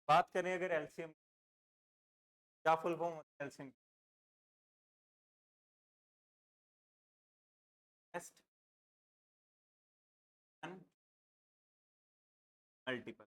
बात करें अगर एलसीएम, क्या फुल फॉर्म होता है एलसीएम? Best multiple.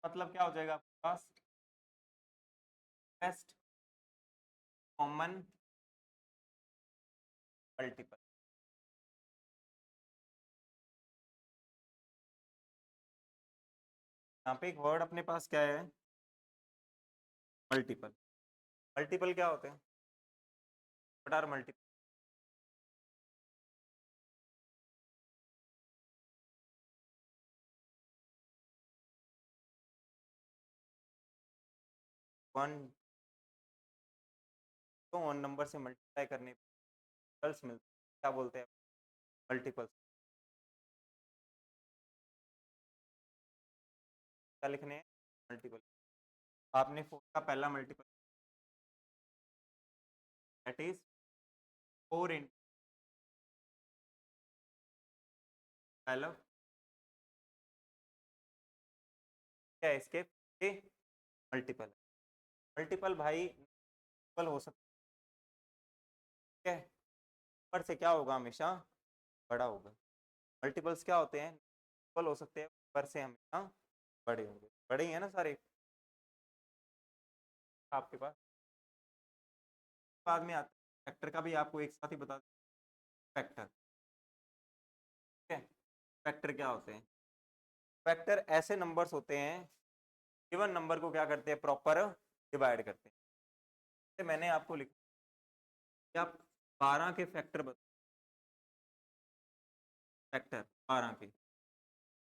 मतलब क्या हो जाएगा आपके पास? Best common multiple. यहाँ पे एक वर्ड अपने पास क्या है? मल्टीपल। मल्टीपल क्या होते हैं? What are multiple? वन, तो वन नंबर से मल्टीप्लाई करने पे रिजल्ट्स मिलते हैं, क्या बोलते हैं? मल्टीपल। क्या लिखने हैं? मल्टीपल। आपने फोर का पहला मल्टीपल दैट इज फोर इन पहला क्या है इसके? मल्टीपल। मल्टीपल भाई मल्टीपल हो सकता है, पर से क्या होगा हमेशा? बड़ा होगा। मल्टीपल्स क्या होते हैं? मल्टीपल हो सकते हैं, पर से हमेशा बड़े होंगे। बड़े ही है ना सारे आपके पास। बाद में आता है फैक्टर का भी, आपको एक साथ ही बता फैक्टर। ठीक है, फैक्टर क्या होते हैं? फैक्टर ऐसे नंबर्स होते हैं, गिवन नंबर को क्या करते हैं? प्रॉपर डिवाइड करते हैं। जैसे मैंने आपको लिखा कि आप 12 के फैक्टर फैक्टर 12 के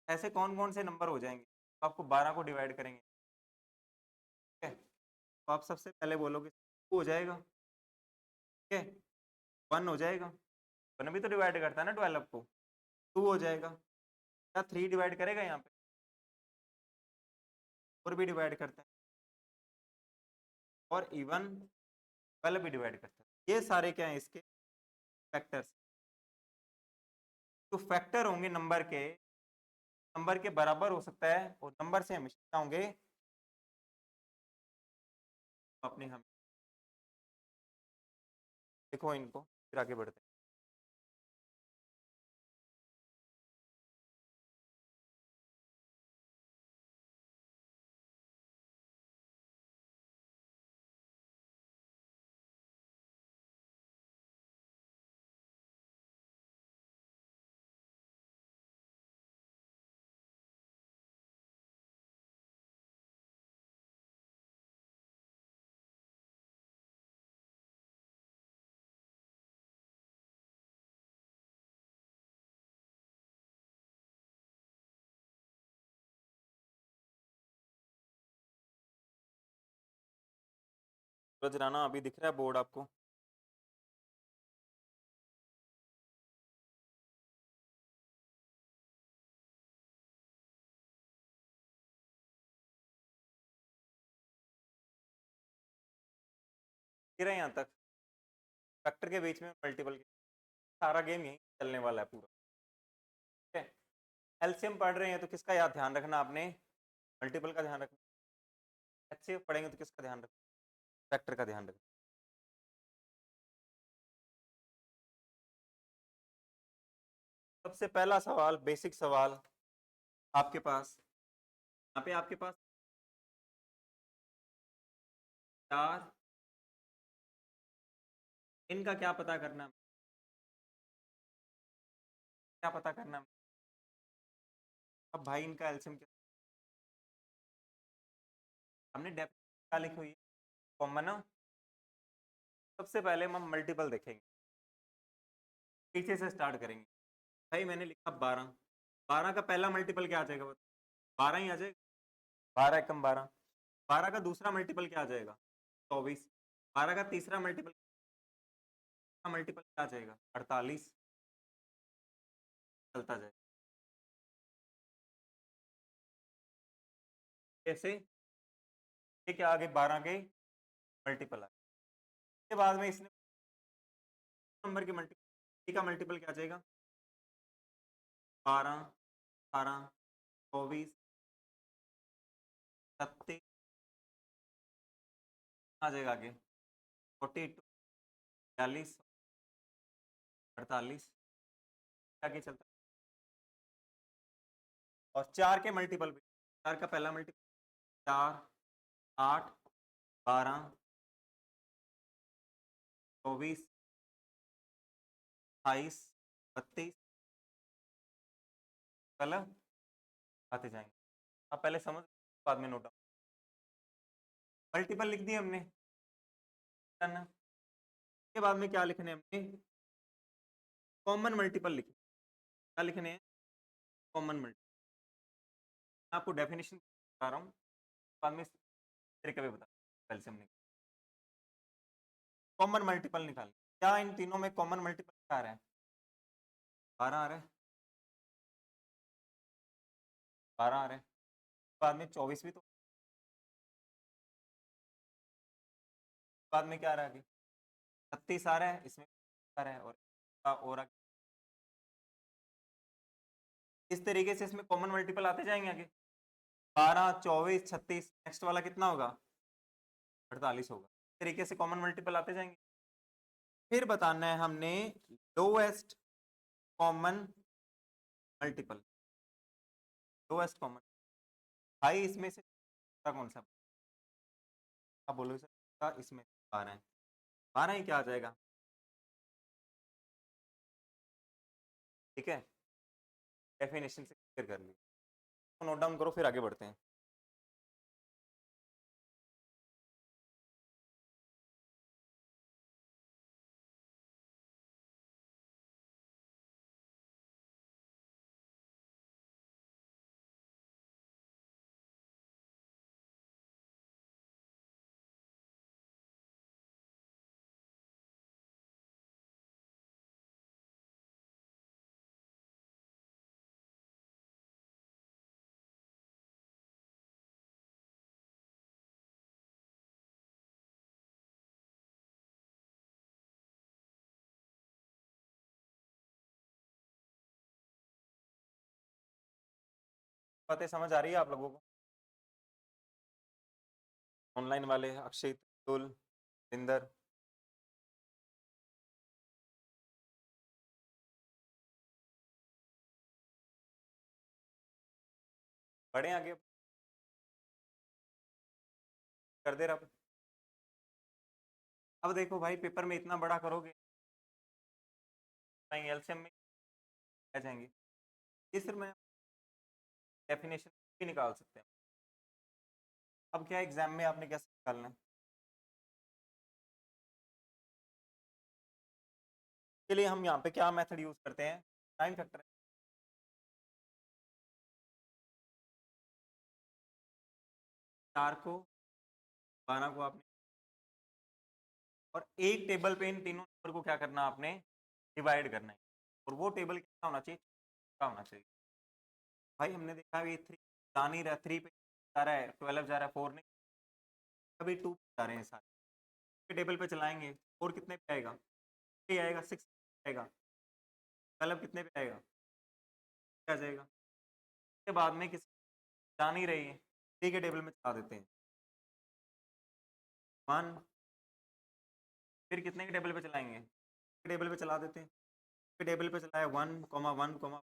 ऐसे कौन कौन से नंबर हो जाएंगे तो आपको 12 को डिवाइड करेंगे? ठीक है, तो आप सबसे पहले बोलोगे 2 हो जाएगा। ठीक है, 1 हो जाएगा, 1 भी तो डिवाइड करता है ना 12 को। 2 हो जाएगा, क्या 3 डिवाइड करेगा यहाँ पे? 4 भी डिवाइड करता है, और इवन 12 भी डिवाइड करता है। ये सारे क्या है इसके? फैक्टर्स। तो फैक्टर होंगे नंबर के बराबर हो सकता है, और नंबर से हमेशा क्या होंगे? अपने हम देखो इनको, फिर आगे बढ़ते हैं। सूरज राणा, अभी दिख रहा है बोर्ड आपको? दिख रहा है यहाँ तक? फैक्टर के बीच में मल्टीपल, सारा गेम यही चलने वाला है पूरा। ठीक है, एलसीएम पढ़ रहे हैं तो किसका याद ध्यान रखना आपने? मल्टीपल का ध्यान रखना। अच्छे पढ़ेंगे तो किसका ध्यान रखना? फैक्टर का ध्यान रखना। सबसे पहला सवाल, बेसिक सवाल आपके पास, यहाँ पे आपके पास 4, इनका क्या पता करना? क्या पता करना? अब भाई इनका एलसीएम क्या? हमने डेफिनेशन क्या लिखी हुई है कॉमन। सबसे पहले हम मल्टीपल देखेंगे, पीछे से स्टार्ट करेंगे। भाई मैंने लिखा 12, 12 का पहला मल्टीपल क्या आ जाएगा, 12 ही आ जाएगा, 12 एकम 12। 12 का दूसरा मल्टीपल क्या आ जाएगा, 24। 12 का तीसरा मल्टीपल क्या आ जाएगा, 48। चलता जाएगा कैसे, ये क्या आगे 12 के मल्टीपल आ, के बाद में इसने नंबर के मल्टीपल का मल्टीपल क्या आ जाएगा, 12, 18, 24, 36 आ जाएगा आगे, 42, 42, 48 आगे चलता। और 4 के मल्टीपल पे, 4 का पहला मल्टीपल 4, 8, 12, 24, 28, 32 कलर आते जाएंगे। आप पहले समझ, बाद में नोट डाउन। मल्टीपल लिख दिए हमने, डन। के बाद में क्या लिखने हमने, कॉमन मल्टीपल लिखे। क्या लिखने हैं, कॉमन मल्टीपल। आपको डेफिनेशन बता रहा हूँ, बाद में तरीके भी बता, पहले से हमने कॉमन मल्टीपल निकाल। क्या इन तीनों में कॉमन मल्टीपल क्या आ रहा है, 12 आ रहा है, 12 आ रहा है। बाद में 24 भी, तो बाद में क्या आ रहा है आगे, 36 आ रहा है, इसमें आ रहा है, और आगे इस तरीके से इसमें कॉमन मल्टीपल आते जाएंगे आगे। 12, 24, 36, नेक्स्ट वाला कितना होगा, 48 होगा। इस तरीके से कॉमन मल्टीपल आते जाएंगे। फिर बताना है हमने lowest common multiple, lowest common. भाई इसमें से कौन सा, आप बोलोगे सर इसमें 12 है, 12 ही क्या आ जाएगा, ठीक है। डेफिनेशन से क्लियर कर लिया, तो नोट डाउन करो, फिर आगे बढ़ते हैं। बातें समझ आ रही है आप लोगों को, ऑनलाइन वाले अक्षय, तुल, इंदर, बढ़े आगे, कर दे रहा। अब देखो भाई, पेपर में इतना बड़ा करोगे, एलसीएम में आ जाएंगे, ये सिर्फ मैं डेफिनेशन भी निकाल सकते हैं। अब क्या एग्जाम में आपने कैसे निकालना है, के लिए हम यहाँ पे क्या मेथड यूज करते हैं, टाइम फैक्टर। 4 को, 12 को आपने, और एक टेबल पे इन तीनों नंबर को क्या करना आपने, डिवाइड करना है। और वो टेबल कितना होना चाहिए, क्या होना चाहिए। भाई हमने देखा ये 3 जा नहीं रहा, 3 पे जा रहा है, 12 जा रहा है, 4 नहीं, अभी 2 जा रहे हैं सारे। टेबल पे चलाएंगे, 4 कितने पे आएगा, 3 आएगा, 6 आएगा, 12 कितने पे आएगा, क्या जाएगा। उसके बाद में किसी जा नहीं रही है, 3 के टेबल में चला देते हैं, 1। फिर कितने के टेबल पे चलाएंगे, टेबल पे चला देते हैं, टेबल पे चलाया 1, 1,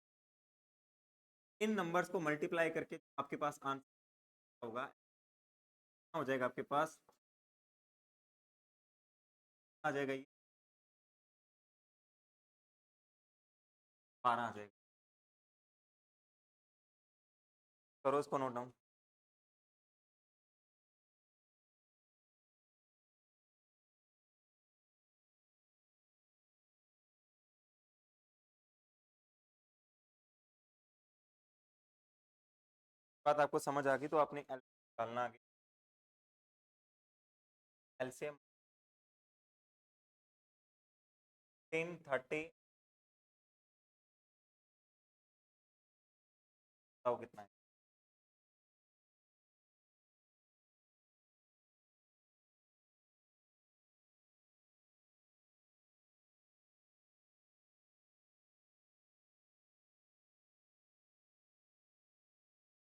इन नंबर्स को मल्टीप्लाई करके आपके पास आंसर होगा, हो जाएगा आपके पास, आ जाएगा ये 12 आ जाएगा। करो इसको नोट डाउन। बात आपको समझ आ गई तो आपने डालना आगे एलसीएम 1030 बताओ कितना है।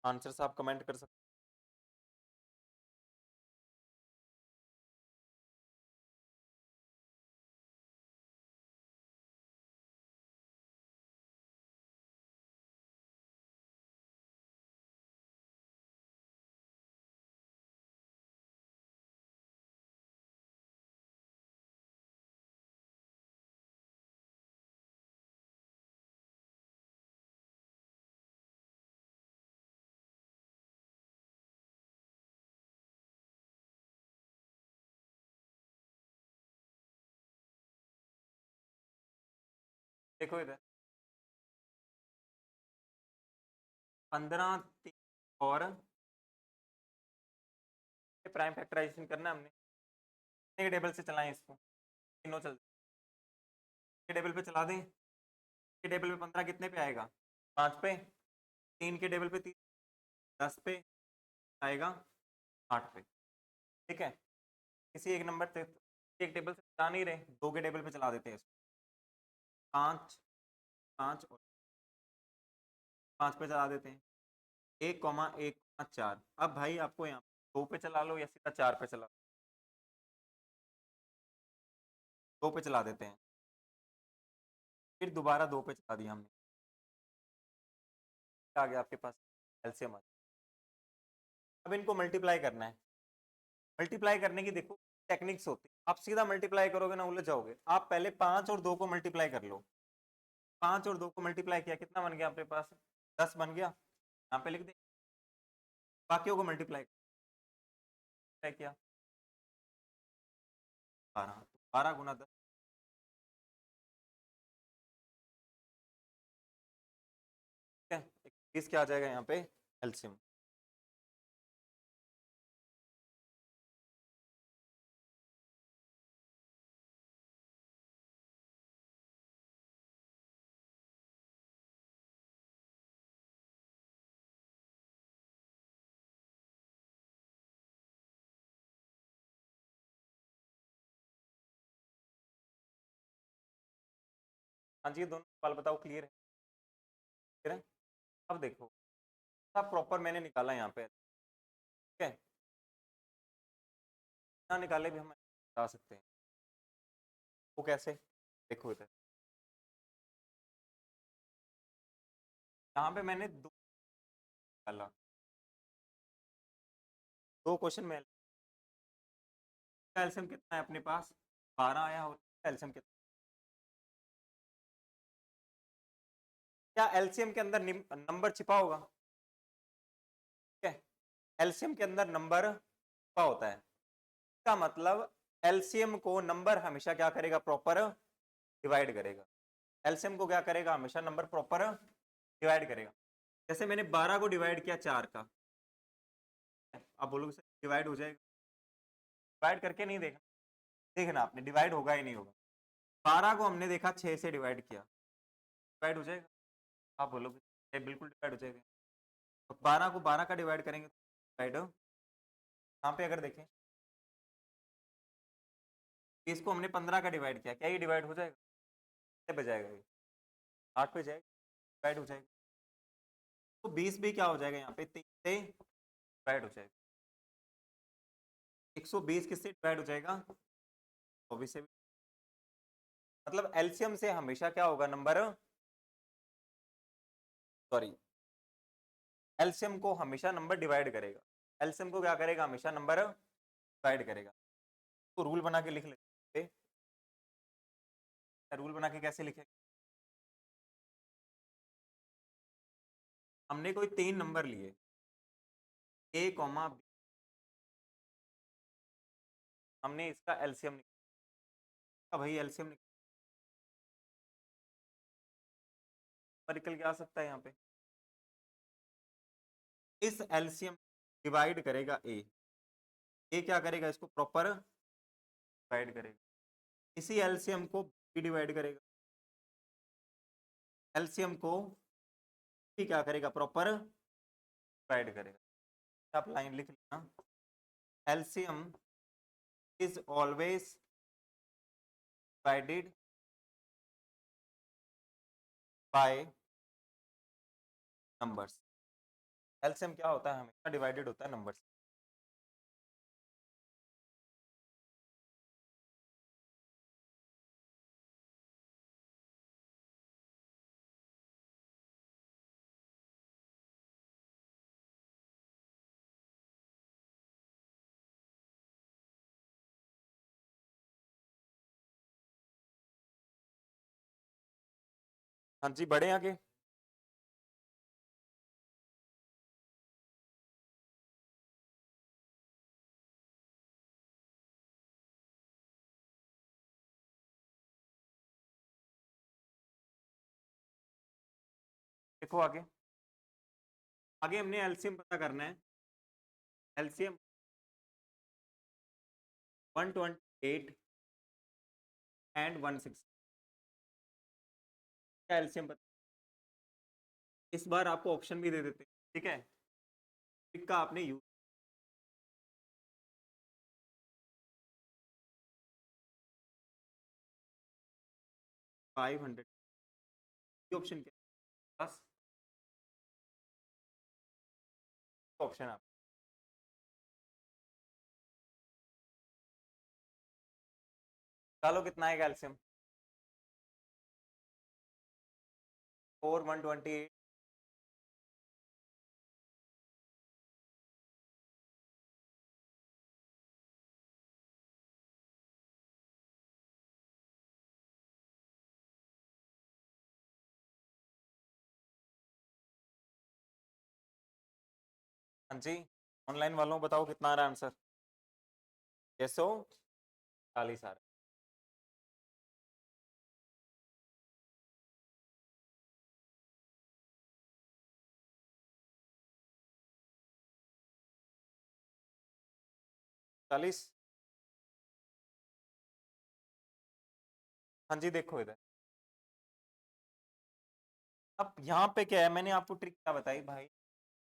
आंसर आप कमेंट कर सकते देखो इधर 15 और प्राइम फैक्टराइजेशन करना है हमने कितने के टेबल से चलाएं इसको तीनों चल के टेबल पे चला दें के टेबल पे 15 कितने पे आएगा 5 पे 3 के टेबल पे 3 10 पे आएगा 8 पे ठीक है। किसी एक नंबर से एक टेबल से चला नहीं रहे 2 के टेबल पे चला देते हैं इसको 5 5 और 5 पे चला देते हैं 1,1,4। अब भाई आपको यहाँ 2 पे चला लो या सीधा 4 पे चला 2 पे चला देते हैं फिर दोबारा 2 पे चला दिया हमने आ गया आपके पास एलसीएम। अब इनको मल्टीप्लाई करना है मल्टीप्लाई करने की देखो टेक्निक्स होती है आप सीधा मल्टीप्लाई करोगे ना उलझ जाओगे आप पहले 5 और 2 को मल्टीप्लाई कर लो 5 और 2 को मल्टीप्लाई किया कितना बन गया आपके पास 10 बन गया यहाँ पे लिख दे बाकियों को मल्टीप्लाई किया 12 12 गुना 10 ठीक है 21 क्या आ जाएगा यहाँ पे एलसीएम। हाँ जी ये दोनों सवाल बताओ क्लियर है। अब देखो सब प्रॉपर मैंने निकाला यहाँ पे ठीक है ना निकाले भी हम बता सकते हैं वो कैसे देखो इधर यहाँ पे मैंने दो निकाला 2 क्वेश्चन में एल्सियम कितना है अपने पास 12 आया और एल्सियम कितना क्या एलसीएम के अंदर नंबर छिपा होगा ठीक है एलसीएम के अंदर नंबर छिपा होता है इसका मतलब एलसीएम को नंबर हमेशा क्या करेगा प्रॉपर डिवाइड करेगा एलसीएम को क्या करेगा हमेशा नंबर प्रॉपर डिवाइड करेगा जैसे मैंने 12 को डिवाइड किया 4 का आप बोलोगे सर डिवाइड हो जाएगा डिवाइड करके नहीं देखना देखना आपने डिवाइड होगा ही नहीं होगा 12 को हमने देखा 6 से डिवाइड किया डिवाइड हो जाएगा आप बोलोगे बिल्कुल डिवाइड हो जाएगा तो 12 को 12 का डिवाइड करेंगे डिवाइड यहाँ पे अगर देखें इसको हमने 15 का डिवाइड किया क्या ये डिवाइड हो जाएगा कितने पे जाएगा ये 8 पे जाएगा डिवाइड हो जाएगा तो 20 भी क्या हो जाएगा यहाँ पे 3 से डिवाइड हो जाएगा 120 किससे डिवाइड हो जाएगा 24 से मतलब एलसीएम से हमेशा क्या होगा नंबर सॉरी एलसीएम को हमेशा नंबर डिवाइड करेगा एलसीएम को क्या करेगा हमेशा नंबर डिवाइड करेगा तो रूल बना के लिख लेते रूल बना के कैसे लिखे हमने कोई 3 नंबर लिए ए कॉमा बी हमने इसका एलसीएम निकाला भाई एलसीएम निकल के आ सकता है यहाँ पे इस एलसीएम डिवाइड करेगा ए क्या करेगा, इसको प्रॉपर डिवाइड करेगा, इसी एलसीएम को बी डिवाइड करेगा, एलसीएम को बी क्या करेगा, प्रॉपर डिवाइड करेगा। आप लाइन लिख लेना, LCM is always divided by numbers. LCM क्या होता है, हमेशा डिवाइडेड होता है नंबर्स। हाँ जी, बढ़े आगे। देखो आगे, आगे हमने एलसीएम पता करना है। एलसीएम 128 एंड 160 का एलसीएम पता, इस बार आपको ऑप्शन भी दे देते हैं, ठीक है, का आपने यूज 500 ऑप्शन क्या, बस ऑप्शन आप डालो, कितना आएगा एलसीएम, 4 128 हाँ जी, ऑनलाइन वालों बताओ कितना आ रहा है आंसर, 640 आ रहा है। चालीस, हाँ जी, देखो इधर, अब यहाँ पे क्या है, मैंने आपको ट्रिक क्या बताई भाई,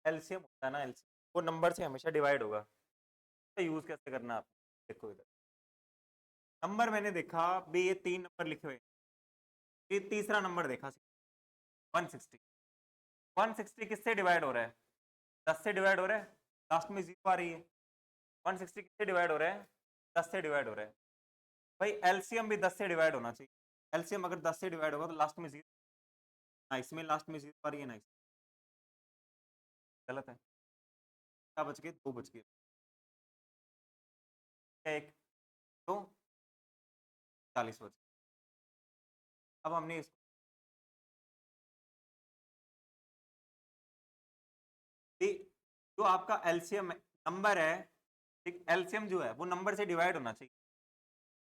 एलसीएम होता है ना, एलसीएम वो नंबर से हमेशा डिवाइड होगा, तो यूज कैसे करना आप, देखो इधर नंबर मैंने देखा भी, ये 3 नंबर लिखे हुए, ये तीसरा नंबर देखा 160, 160 किससे डिवाइड हो रहा है, 10 से डिवाइड हो रहा है, लास्ट में जीरो आ रही है, 160 किससे डिवाइड हो रहा है, 10 से डिवाइड हो रहा है, भाई एलसीएम भी 10 से डिवाइड होना चाहिए, एलसीएम अगर 10 से डिवाइड होगा तो लास्ट में जीरो, ना इसमें लास्ट में जीरो आ रही है ना इसमें, गलत है, क्या बच गए, 2 बच गए, एक तो 40 बच गए। अब हमने इसको जो आपका एलसीएम नंबर है, ठीक, एलसीएम जो है वो नंबर से डिवाइड होना चाहिए,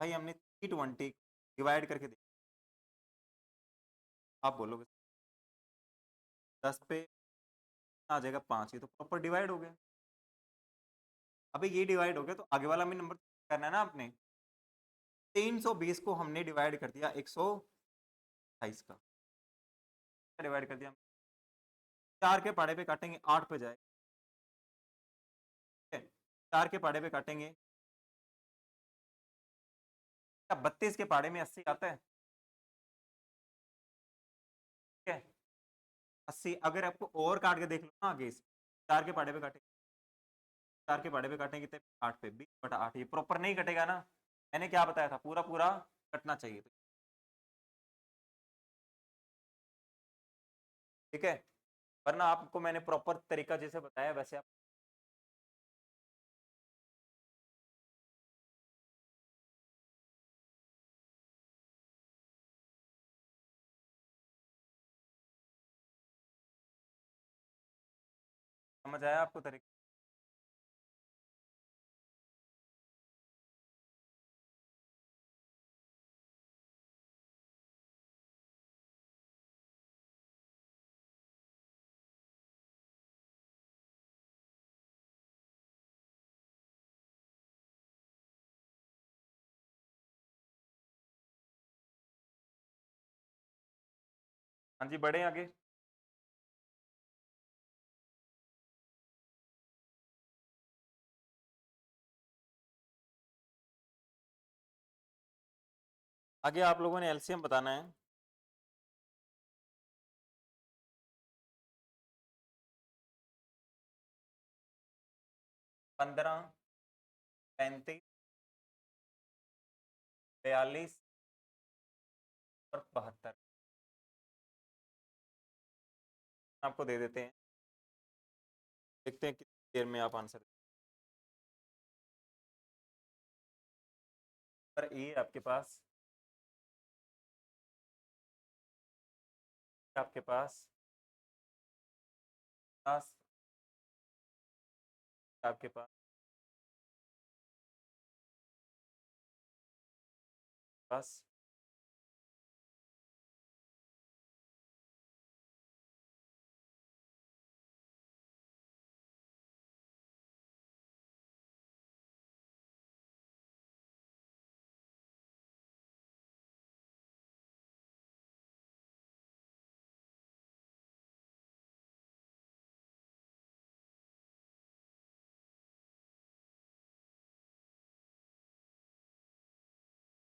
भाई हमने 320 डिवाइड करके देखा, आप बोलोगे 10 पे आ जाएगा 5, ये तो प्रॉपर डिवाइड हो गया, अभी ये डिवाइड हो गया तो आगे वाला भी नंबर करना है ना आपने, 320 को हमने डिवाइड कर दिया 128 का, डिवाइड कर दिया, 4 के पाड़े पे काटेंगे 8 पे जाए, ठीक है, 4 के पाड़े पे काटेंगे, क्या 32 के पाड़े में 80 आता है, ठीक है, 80, अगर आपको और काट के देख लो ना आगे से, 4 के पाड़े पे काटेंगे, 4 के पाड़े पे काटेंगे कितने, 8 पे 20/8, ये प्रॉपर नहीं कटेगा ना, मैंने क्या बताया था, पूरा पूरा कटना चाहिए, ठीक है, वरना आपको मैंने प्रॉपर तरीका जैसे बताया वैसे आप समझ आया आपको तरीका। हाँ जी, बढ़े आगे। आगे आप लोगों ने एलसीएम बताना है। 15, 35, 42 और 72 आपको दे देते हैं। देखते हैं कितनी देर में आप आंसर। पर ये आपके पास आपके पास 50, आपके पास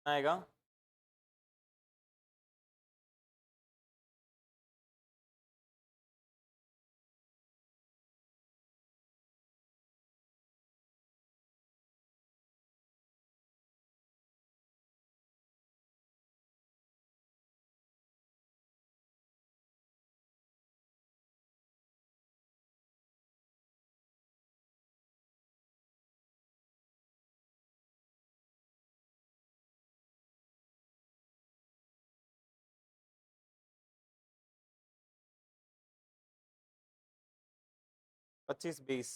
आएगा। पच्चीस 20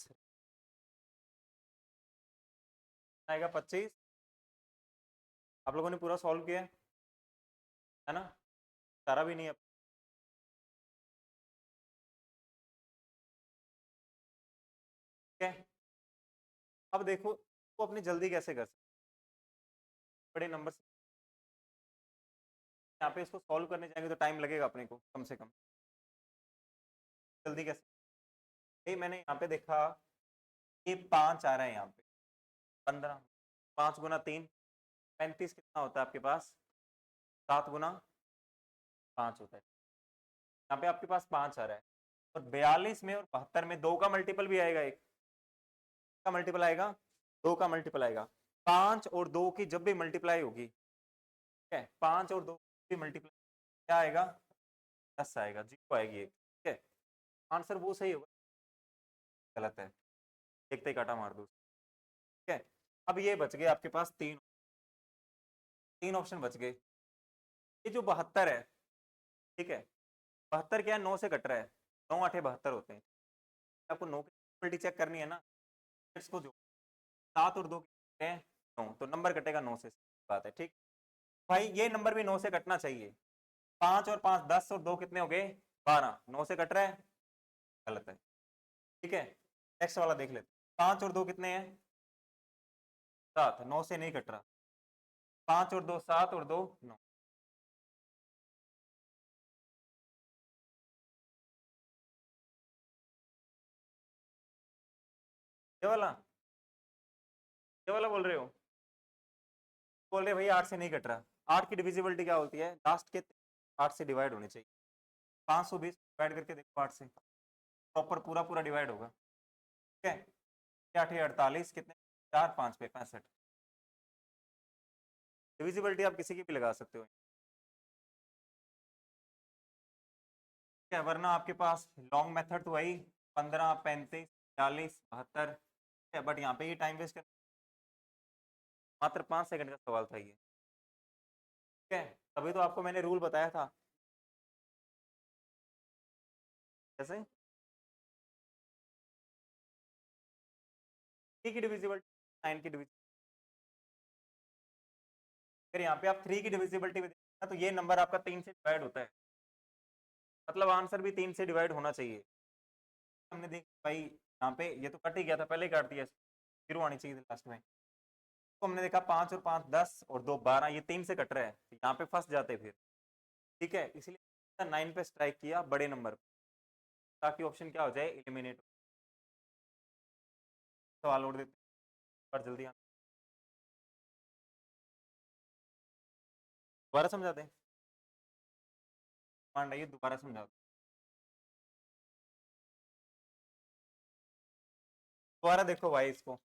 आएगा। 25 आप लोगों ने पूरा सॉल्व किया है ना? सारा भी नहीं। ठीक है, अब देखो वो अपनी जल्दी कैसे कर सकते, बड़े नंबर से। यहाँ पे इसको सॉल्व करने जाएंगे तो टाइम लगेगा अपने को कम से कम। जल्दी कैसे? ये मैंने यहाँ पे देखा ये 5 आ रहा है, यहाँ पे 15, 5 गुना 3 35 कितना होता है आपके पास? 7 गुना 5 होता है। यहाँ पे आपके पास 5 आ रहा है और 42 में और 72 में 2 का मल्टीपल भी आएगा। एक का मल्टीपल आएगा, 2 का मल्टीपल आएगा। 5 और 2 की जब भी मल्टीप्लाई होगी, ठीक है, 5 और 2 की मल्टीप्लाई क्या आएगा? 10 आएगा, 0 आएगी एक। ठीक है, आंसर वो सही होगा, गलत है। देखते ही काटा मार दो। ठीक है, अब ये बच गए आपके पास तीन ऑप्शन बच गए। ये जो 72 है, ठीक है, 72 क्या है? 9 से कट रहा है। 9 8 72 होते हैं। आपको 9 की मल्टी चेक करनी है ना, इसको जो 7 और 2 हैं 9, तो नंबर कटेगा 9 से। बात है, ठीक भाई, ये नंबर भी 9 से कटना चाहिए। 5 और 5 10 और 2 कितने हो गए? 12। 9 से कट रहा है, गलत है। ठीक है, नेक्स्ट वाला देख लेते। 5 और 2 कितने हैं? 7। 9 से नहीं कट रहा। 5 और 2 7 और 2 9। ये वाला बोल रहे हो? बोल रहे भाई 8 से नहीं कट रहा। 8 की डिविजिबिलिटी क्या होती है? लास्ट के 8 से डिवाइड होनी चाहिए। 520 डिवाइड करके देखो 8 से, प्रॉपर पूरा पूरा डिवाइड होगा। ठीक है, 8 48 कितने? 4 5 पे 65। डिविजिबिलिटी आप किसी की भी लगा सकते हो। ठीक है, वरना आपके पास लॉन्ग मेथड तो वही 15 35 40 72 है, बट यहाँ पे ये टाइम वेस्ट कर, मात्र 5 सेकंड का सवाल था ये। ठीक है, तभी तो आपको मैंने रूल बताया था। कैसे? 3 की डिविजिबिलिटी 9 की डिविजिबिलिटी। अगर यहाँ पे आप 3 की डिविजिबिलिटी में देखना तो ये नंबर आपका 3 से डिवाइड होता है, मतलब आंसर भी 3 से डिवाइड होना चाहिए। हमने देख भाई यहाँ पे ये तो कट ही गया था, पहले ही काट दिया, जीरो आनी चाहिए थी लास्ट में। तो हमने देखा 5 और 5 10 और 2 12, ये 3 से कट रहा है, तो यहाँ पे फंस जाते फिर। ठीक है, इसलिए 9 पे स्ट्राइक किया बड़े नंबर पे, ताकि ऑप्शन क्या हो जाए, एलिमिनेट। सवाल उड़ देते पर जल्दी दोबारा समझाते हैं, मान रही दोबारा समझाते। दोबारा देखो भाई इसको,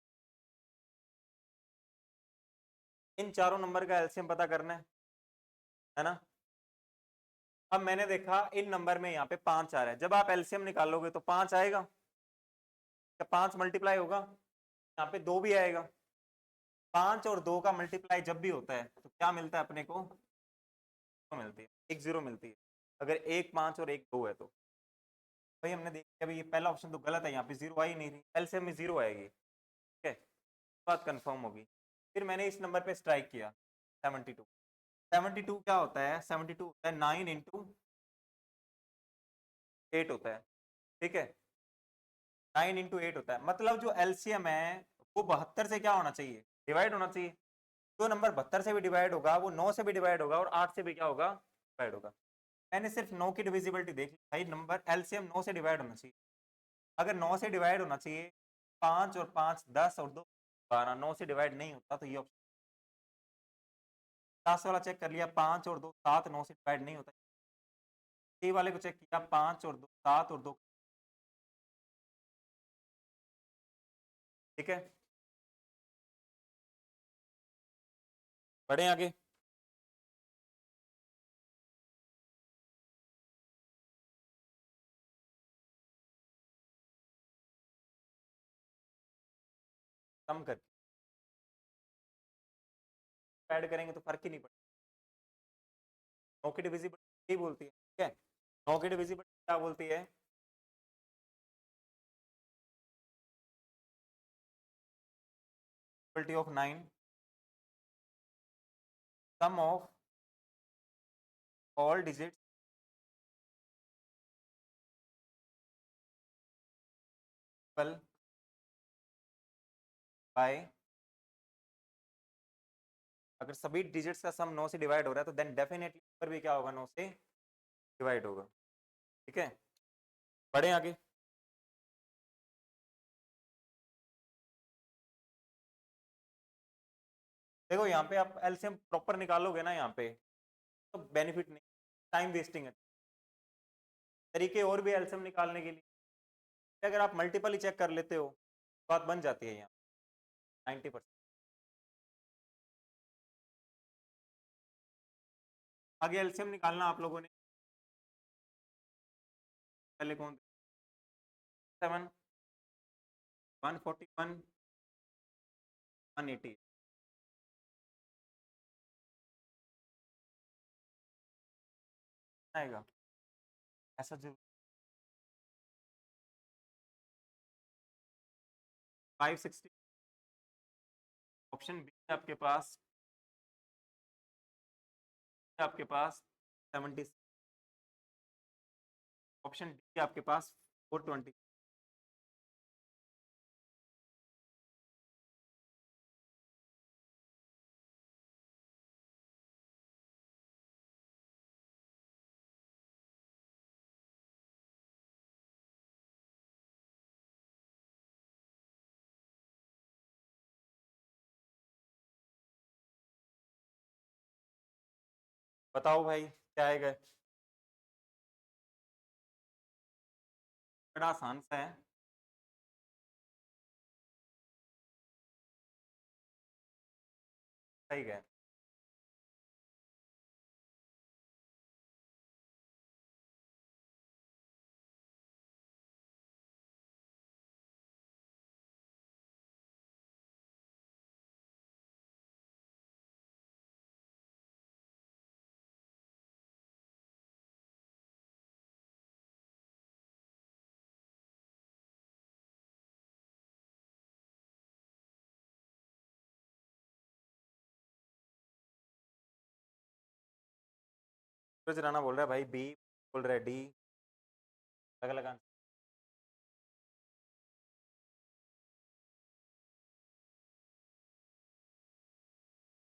इन चारों नंबर का एलसीएम पता करना है ना। अब मैंने देखा इन नंबर में यहाँ पे 5 आ रहा है, जब आप एलसीएम निकालोगे तो 5 आएगा, क्या 5 मल्टीप्लाई होगा, यहाँ पे 2 भी आएगा। 5 और 2 का मल्टीप्लाई जब भी होता है तो क्या मिलता है अपने को, मिलती है, एक जीरो मिलती है। अगर एक 5 और एक 2 है तो भाई हमने देखा अभी ये पहला ऑप्शन तो गलत है, यहाँ पे जीरो आई नहीं थी, एलसीएम में जीरो आएगी, ठीक है, बात कंफर्म होगी। फिर मैंने इस नंबर पे स्ट्राइक किया 72। 72 क्या होता है, 72 होता है 9 इंटू 8 होता है, ठीक है, 9 इंटू 8 होता है, मतलब जो एलसीएम है वो 72 से क्या होना चाहिए, डिवाइड होना चाहिए। जो नंबर 72 से भी डिवाइड होगा वो 9 से भी डिवाइड होगा और 8 से भी क्या होगा, डिवाइड होगा। मैंने सिर्फ 9 की डिविजिबिलिटी देख ली, भाई नंबर एलसीएम 9 से डिवाइड होना चाहिए। अगर 9 से डिवाइड होना चाहिए, 5 और 5 10 और 2 12, 9 से डिवाइड नहीं होता तो ये ऑप्शन। 10 वाला चेक कर लिया, 5 और 2 7, 9 से डिवाइड नहीं होता। ए वाले को चेक किया, 5 और 2 7 और 2, ठीक है, बढ़े आगे। कम कर ऐड करेंगे तो फर्क ही नहीं पड़ेगा। 9 की डिविजिबिलिटी बोलती है, ठीक है, 9 की डिविजिबिलिटी क्या बोलती है, of 9 sum of all digits by, अगर सभी डिजिट्स का सम 9 से डिवाइड हो रहा है तो देन डेफिनेटली नंबर भी क्या होगा, 9 से डिवाइड होगा, ठीक है, बढ़े आगे। देखो यहाँ पे आप एलसीएम प्रॉपर निकालोगे ना यहाँ पे तो बेनिफिट नहीं, टाइम वेस्टिंग है। तरीके और भी एलसीएम निकालने के लिए, अगर आप मल्टीपल ही चेक कर लेते हो बात बन जाती है यहाँ 90%। आगे एलसीएम निकालना आप लोगों ने, पहले कौन, 7 141 180 आएगा, ऐसा जो 560। ऑप्शन बी आपके पास, आपके पास 70, ऑप्शन डी आपके पास 420। बताओ भाई क्या आएगा, बड़ा आसान सा है, सही है। सूरज राणा बोल रहा है भाई बी, बोल रहा है डी, अलग अलग आंसर।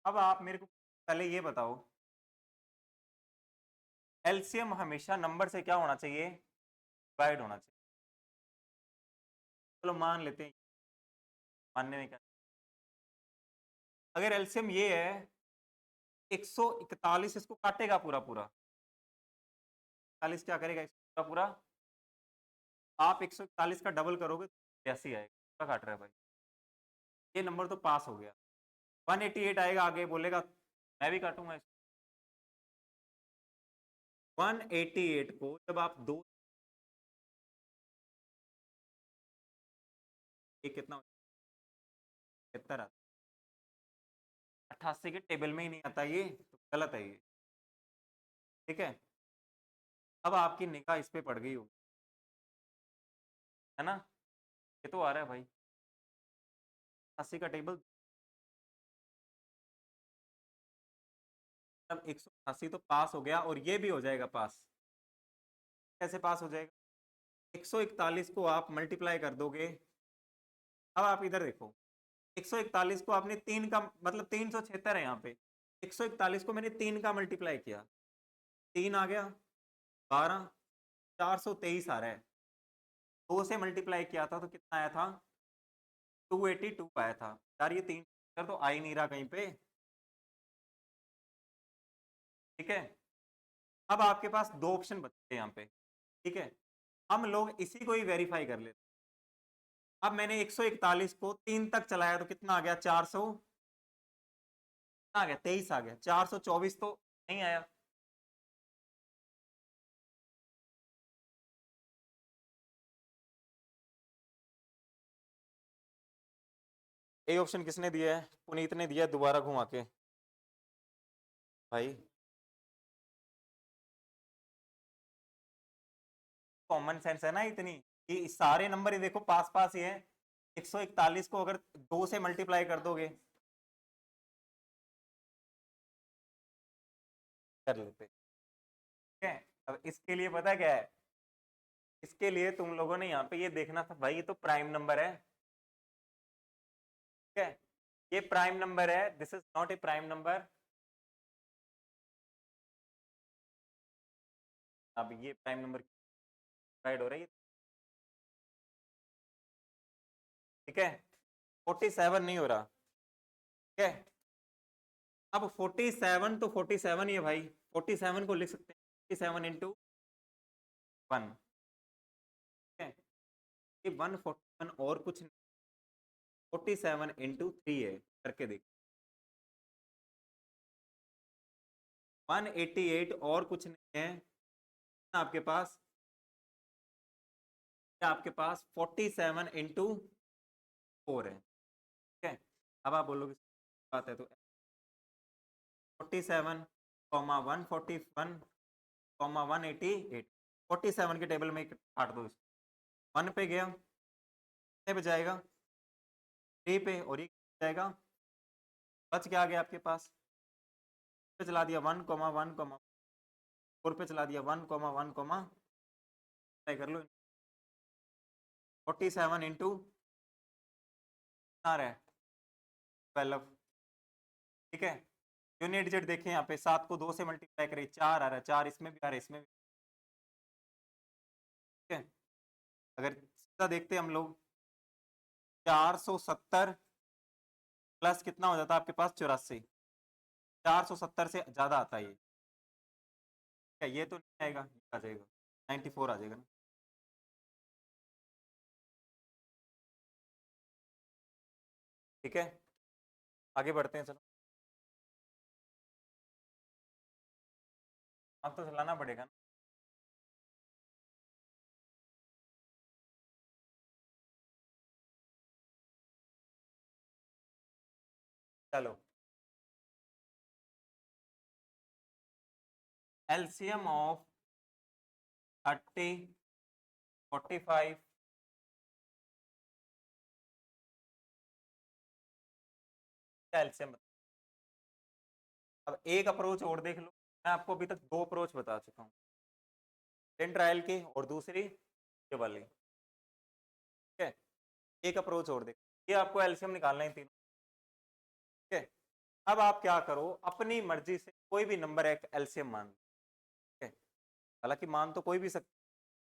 अब आप मेरे को पहले ये बताओ, एलसीएम हमेशा नंबर से क्या होना चाहिए, डिवाइड होना चाहिए। चलो मान लेते हैं, मानने में क्या, अगर एलसीएम ये है 141, इसको काटेगा पूरा पूरा, 41 क्या करेगा पूरा पूरा, आप 141 का डबल करोगे 82 आएगा, क्या काट रहा है भाई, ये नंबर तो पास हो गया। 188 आएगा, आगे बोलेगा मैं भी काटूंगा इसको। 188 को जब आप दो, ये कितना 78 आता, 88 के टेबल में ही नहीं आता, ये तो गलत है ये, ठीक है। अब आपकी निगाह इस पे पड़ गई होगी, है ना, ये तो आ रहा है भाई 80 का टेबल, तब 180 तो पास हो गया, और ये भी हो जाएगा पास। कैसे पास हो जाएगा, 141 को आप मल्टीप्लाई कर दोगे, अब आप इधर देखो 141 को आपने 3 का मतलब 376 है यहाँ पे, 141 को मैंने 3 का मल्टीप्लाई किया, 3 आ गया 12, 423 आ रहा है, 2 से मल्टीप्लाई किया था तो कितना आया था, 282 आया था। यार ये 3 तो आ ही नहीं रहा कहीं पे, ठीक है। अब आपके पास दो ऑप्शन बचते हैं यहाँ पे, ठीक है, हम लोग इसी को ही वेरीफाई कर लेते। अब मैंने 141 को 3 तक चलाया तो कितना आ गया, 400 आ गया, 23 आ गया, 424 तो नहीं आया। ए ऑप्शन किसने दिया है, पुनीत ने दिया, दोबारा घुमा के भाई, कॉमन सेंस है ना इतनी, कि सारे नंबर ही देखो पास पास ही है, 141 को अगर 2 से मल्टीप्लाई कर दोगे, कर लेते, ठीक है। अब इसके लिए पता क्या है, इसके लिए तुम लोगों ने यहाँ पे ये देखना था भाई, ये तो प्राइम नंबर है, ठीक है, ये प्राइम नंबर है, this is not a prime number. अब ये प्राइम नंबर डिवाइड हो रही है, ठीक है, 47 नहीं हो रहा, ठीक है। अब 47 तो 47 ही है भाई, 47 को लिख सकते हैं 47 इंटू 1, ठीक है, ये 141 और कुछ नहीं, 47 इंटू 3 है, करके देख, 188 और कुछ नहीं है आपके पास, आपके पास 47 इंटू 4 है, ठीक है। अब आप बोलोगे बात है तो 47 कॉमा 141 कॉमा 188, 47 के टेबल में काट दो इसको, 1 पे गया, कितने पे जाएगा 3 पे, और ये जाएगा, बच क्या आ गया आपके पास, पे चला दिया 1 कॉमा 1 कॉमा 4 पे चला दिया 1 कॉमा 1 कॉमा, कर लो 47 इंटू आ रहा है 12, ठीक है। यूनिट डिजिट देखें यहाँ पे, 7 को 2 से मल्टीप्लाई करें 4 आ रहा है, 4 इसमें भी आ रहा है, इसमें भी, ठीक है। अगर सीधा देखते हम लोग 470 प्लस कितना हो जाता है आपके पास 84, 470 से ज्यादा आता है ये, क्या ये तो नहीं आएगा, ये आ जाएगा 94 आ जाएगा ना, ठीक है। आगे बढ़ते हैं, चलो अब तो चलाना पड़ेगा ना, चलो एलसीएम ऑफ 30 45, एलसीएम, अब एक अप्रोच और देख लो, मैं आपको अभी तक 2 अप्रोच बता चुका हूँ, टेन ट्रायल की और दूसरी ये वाली, ठीक है। एक अप्रोच और देख, ये आपको एलसीएम निकालना है तीनों, ठीक है। अब आप क्या करो, अपनी मर्जी से कोई भी नंबर एक एलसीएम मान लो, ठीक है, हालांकि मान तो कोई भी सकता,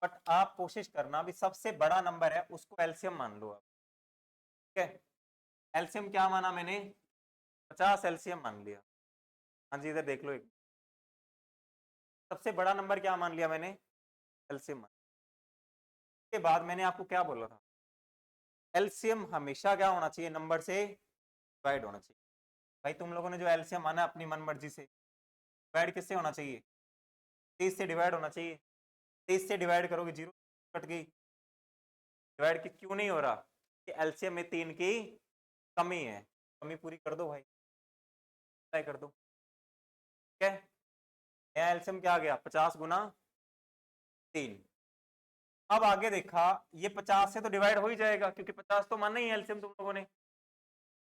बट आप कोशिश करना भी सबसे बड़ा नंबर है उसको एलसीएम मान लो आप। ठीक है, एलसीएम क्या माना मैंने, 50 एलसीएम मान लिया। हाँ जी, इधर देख लो एक, सबसे बड़ा नंबर क्या मान लिया मैंने, एलसीएम मान। के बाद मैंने आपको क्या बोला था, एलसीएम हमेशा क्या होना चाहिए, नंबर से डिवाइड होना चाहिए। भाई तुम लोगों ने जो एलसीएम माना अपनी मन मर्जी से, डिवाइड किससे होना चाहिए, 30 से डिवाइड होना चाहिए। 30 से डिवाइड करोगे 0 कट गई, डिवाइड क्यों नहीं हो रहा, कि एलसीएम में 3 की कमी है, कमी पूरी कर दो भाई, ट्राई कर दो। ठीक है, नया एलसीएम क्या आ गया, 50 गुना 3। अब आगे देखा, ये 50 से तो डिवाइड हो ही जाएगा क्योंकि 50 तो माना ही एलसीएम तुम लोगों ने।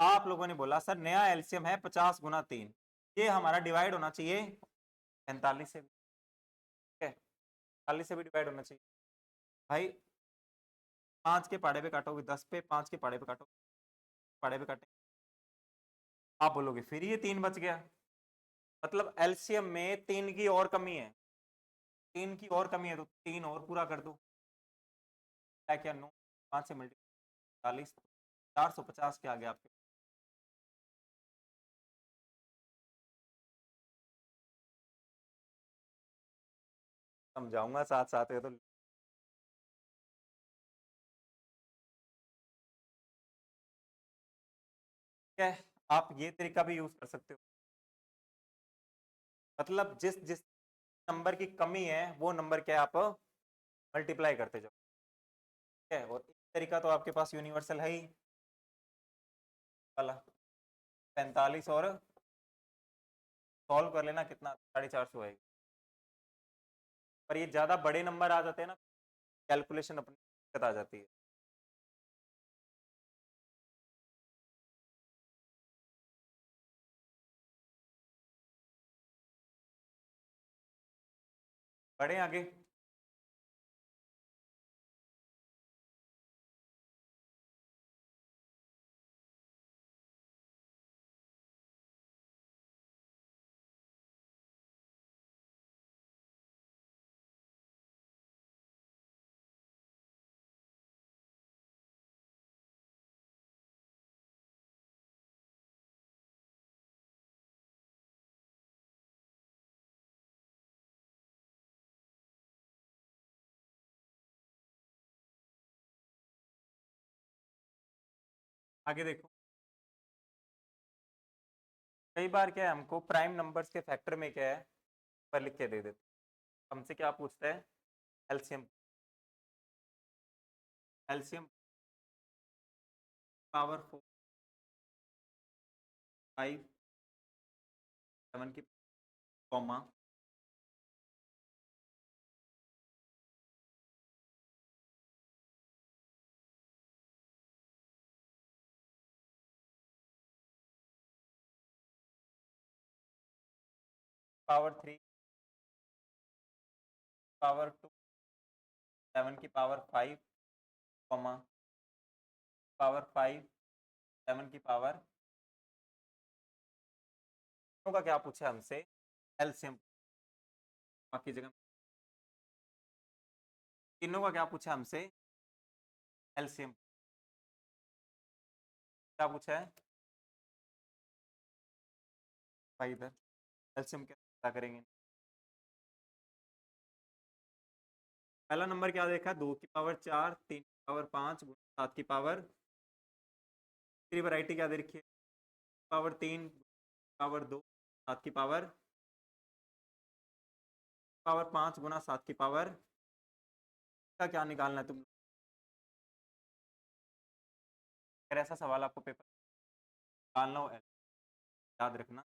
आप लोगों ने बोला सर नया एलसीएम है 50 गुना 3, ये हमारा डिवाइड होना चाहिए 45 से भी। ठीक है, 45 से भी डिवाइड होना चाहिए। भाई 5 के पाड़े पे काटोगे 10 पे, 5 के पाड़े पे काटोगे, पाड़े पे काटे, आप बोलोगे फिर ये 3 बच गया, मतलब एलसीएम में 3 की और कमी है, 3 की और कमी है तो 3 और पूरा कर दो। क्या 9, 5 से मल्टीप्लाई 40, 450 के आगे आपके। समझाऊंगा साथ साथ है तो। क्या है, आप ये तरीका भी यूज कर सकते हो, मतलब जिस जिस नंबर की कमी है वो नंबर क्या आप मल्टीप्लाई करते जाओ। ठीक है, और एक तरीका तो आपके पास यूनिवर्सल है ही वाला, 45 और सॉल्व कर लेना, कितना 450 आएगा। पर ये ज्यादा बड़े नंबर आ जाते हैं ना, कैलकुलेशन अपनी दिक्कत आ जाती है। बढ़े आगे, आगे देखो। कई बार क्या है, हमको प्राइम नंबर्स के फैक्टर में क्या है पर लिख के दे देते, हमसे क्या पूछता है, एलसीएम। एलसीएम पावर 4, 5, 7 की कॉमा पावर 3, पावर 2, 7 की पावर 5, कॉमा पावर 5, 7 की पावर, का क्या पूछा हमसे, एलसीएम। बाकी जगह तीनों का क्या पूछा हमसे, एलसीएम। क्या पूछा है भाई, इधर एलसीएम क्या करेंगे। पहला नंबर क्या देखा, 2 की पावर 4, 3 की पावर 5, 7 की पावर, तीसरी वैरायटी क्या दे रखी है, पावर 3, पावर 2, 7 की पावर, पावर 5 गुना 7 की पावर का क्या निकालना है तुम। अगर ऐसा सवाल आपको पेपर निकालना हो, याद रखना,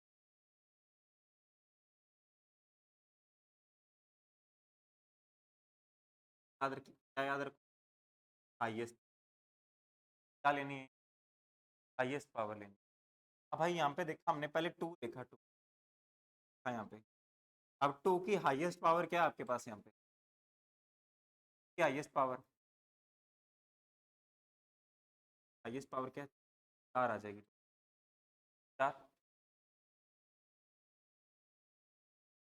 याद रखिए क्या याद रखो, हाईएस्ट क्या लेनी है, हाईएस्ट पावर लेनी। अब भाई यहाँ पे देखा हमने, पहले 2 देखा, 2 था यहाँ पे, अब 2 की हाईएस्ट पावर क्या है आपके पास यहाँ पे, क्या हाईएस्ट पावर, हाईएस्ट पावर क्या है, 4 आ जाएगी, 4।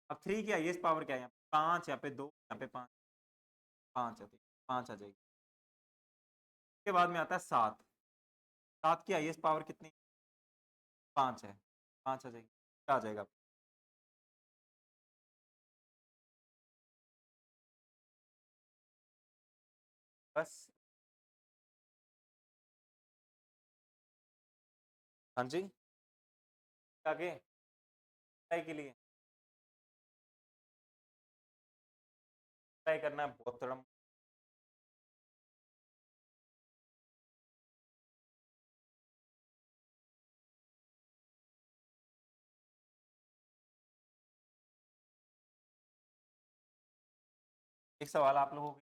अब 3 की हाईएस्ट पावर क्या है यहाँ पे? 5 यहाँ पे 2 यहाँ पे 5 5 है, तो 5 आ जाएगी। उसके बाद में आता है 7। 7 की हाईएस्ट पावर कितनी? 5 है, 5 आ जाएगी। क्या आ जाएगा? बस। हाँ जी, आगे ट्राई के लिए ट्राई करना है बहुत थोड़ा। एक सवाल आप लोगों को,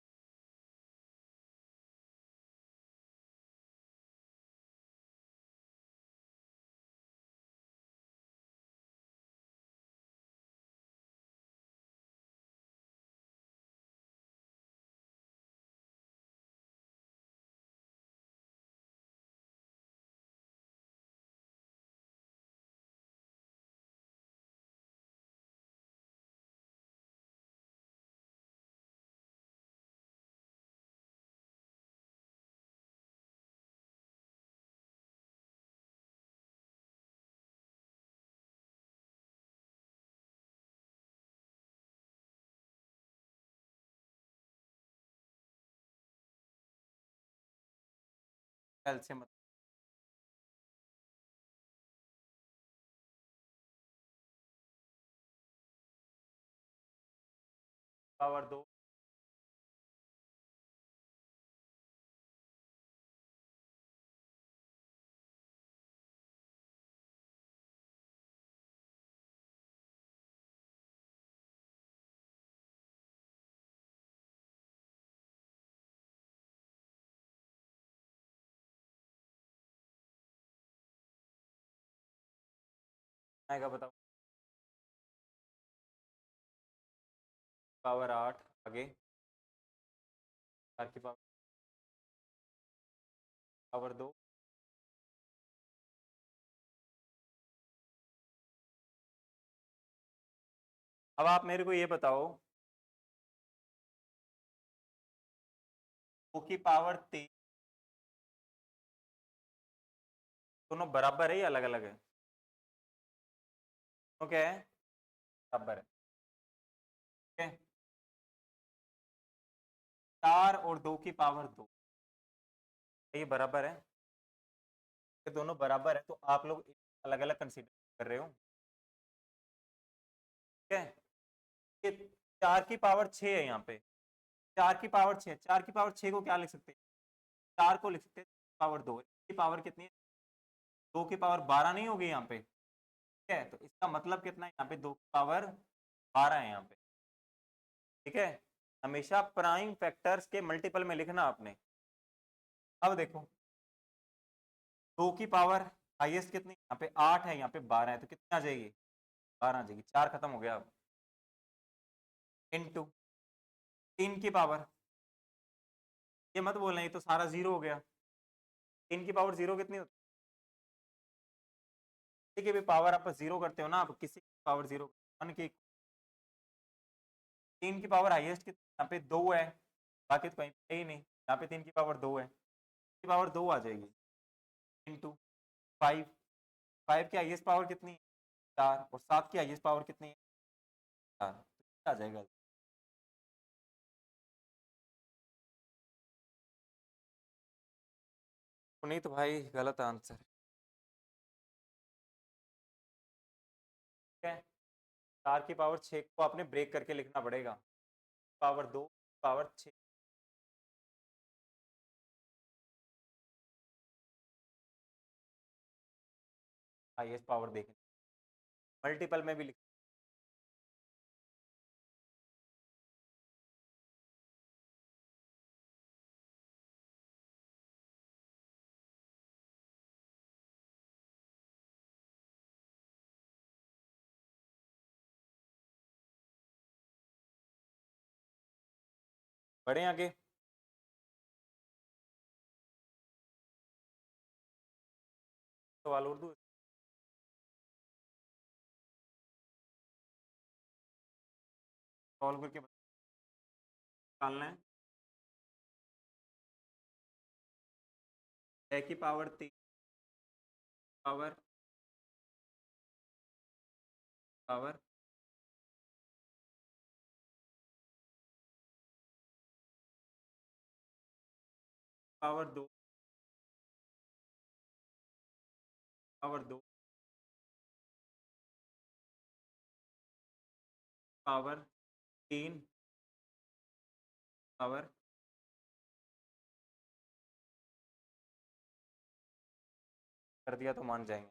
कैल्शियम पावर 2। आएगा बताओ। पावर 8 आगे, 4 की पावर 2। अब आप मेरे को ये बताओ, 2 की पावर 3 दोनों बराबर है या अलग अलग है? तो क्या है? बराबर है। ठीक है, 4 और 2 की पावर 2 ये बराबर है। ये दोनों बराबर है, तो आप लोग अलग अलग कंसीडर कर रहे हो। ठीक है, ये 4 की पावर 6 है यहाँ पे। 4 की पावर 6, 4 की पावर 6 को क्या लिख सकते हैं? 4 को लिख सकते हैं पावर 2। की पावर कितनी है? 2 की पावर 12 नहीं होगी यहाँ पे? ठीक है, तो इसका मतलब कितना है? यहाँ पे 2 की पावर 12 है यहाँ पे। ठीक है, हमेशा प्राइम फैक्टर्स के मल्टीपल में लिखना आपने। अब देखो, 2 की पावर हाईएस्ट कितनी? यहाँ पे 8 है, यहाँ पे 12 है, तो कितनी आ जाएगी? 12 आ जाएगी। 4 खत्म हो गया अब। इनटू 3 की पावर, ये मत बोलना ये तो सारा जीरो हो गया। 3 की पावर जीरो कितनी होती है? ठीक है, पावर आप जीरो करते हो ना, आप किसी की पावर जीरो, 1 की। 3 की पावर हाईएस्ट कितनी? यहाँ पे 2 है, बाकी तो कहीं पे ही नहीं। यहाँ पे 3 की पावर 2 है, की पावर 2 आ जाएगी। इनटू 5, 5 की हाईएस्ट पावर कितनी है? 4, और 7 की हाईएस्ट पावर कितनी है? 4, तो आ जाएगा। पुनीत भाई गलत आंसर। ठीक है, 4 की पावर 6 को आपने ब्रेक करके लिखना पड़ेगा। पावर 2 पावर 6, हाईएस्ट पावर देखें, मल्टीपल में भी लिख। बढ़े आगे। सवाल उर्दू। सॉल्व करके निकालना है। 6 की power 3 power power power 2 power 2 power 3 power कर दिया तो मान जाएंगे।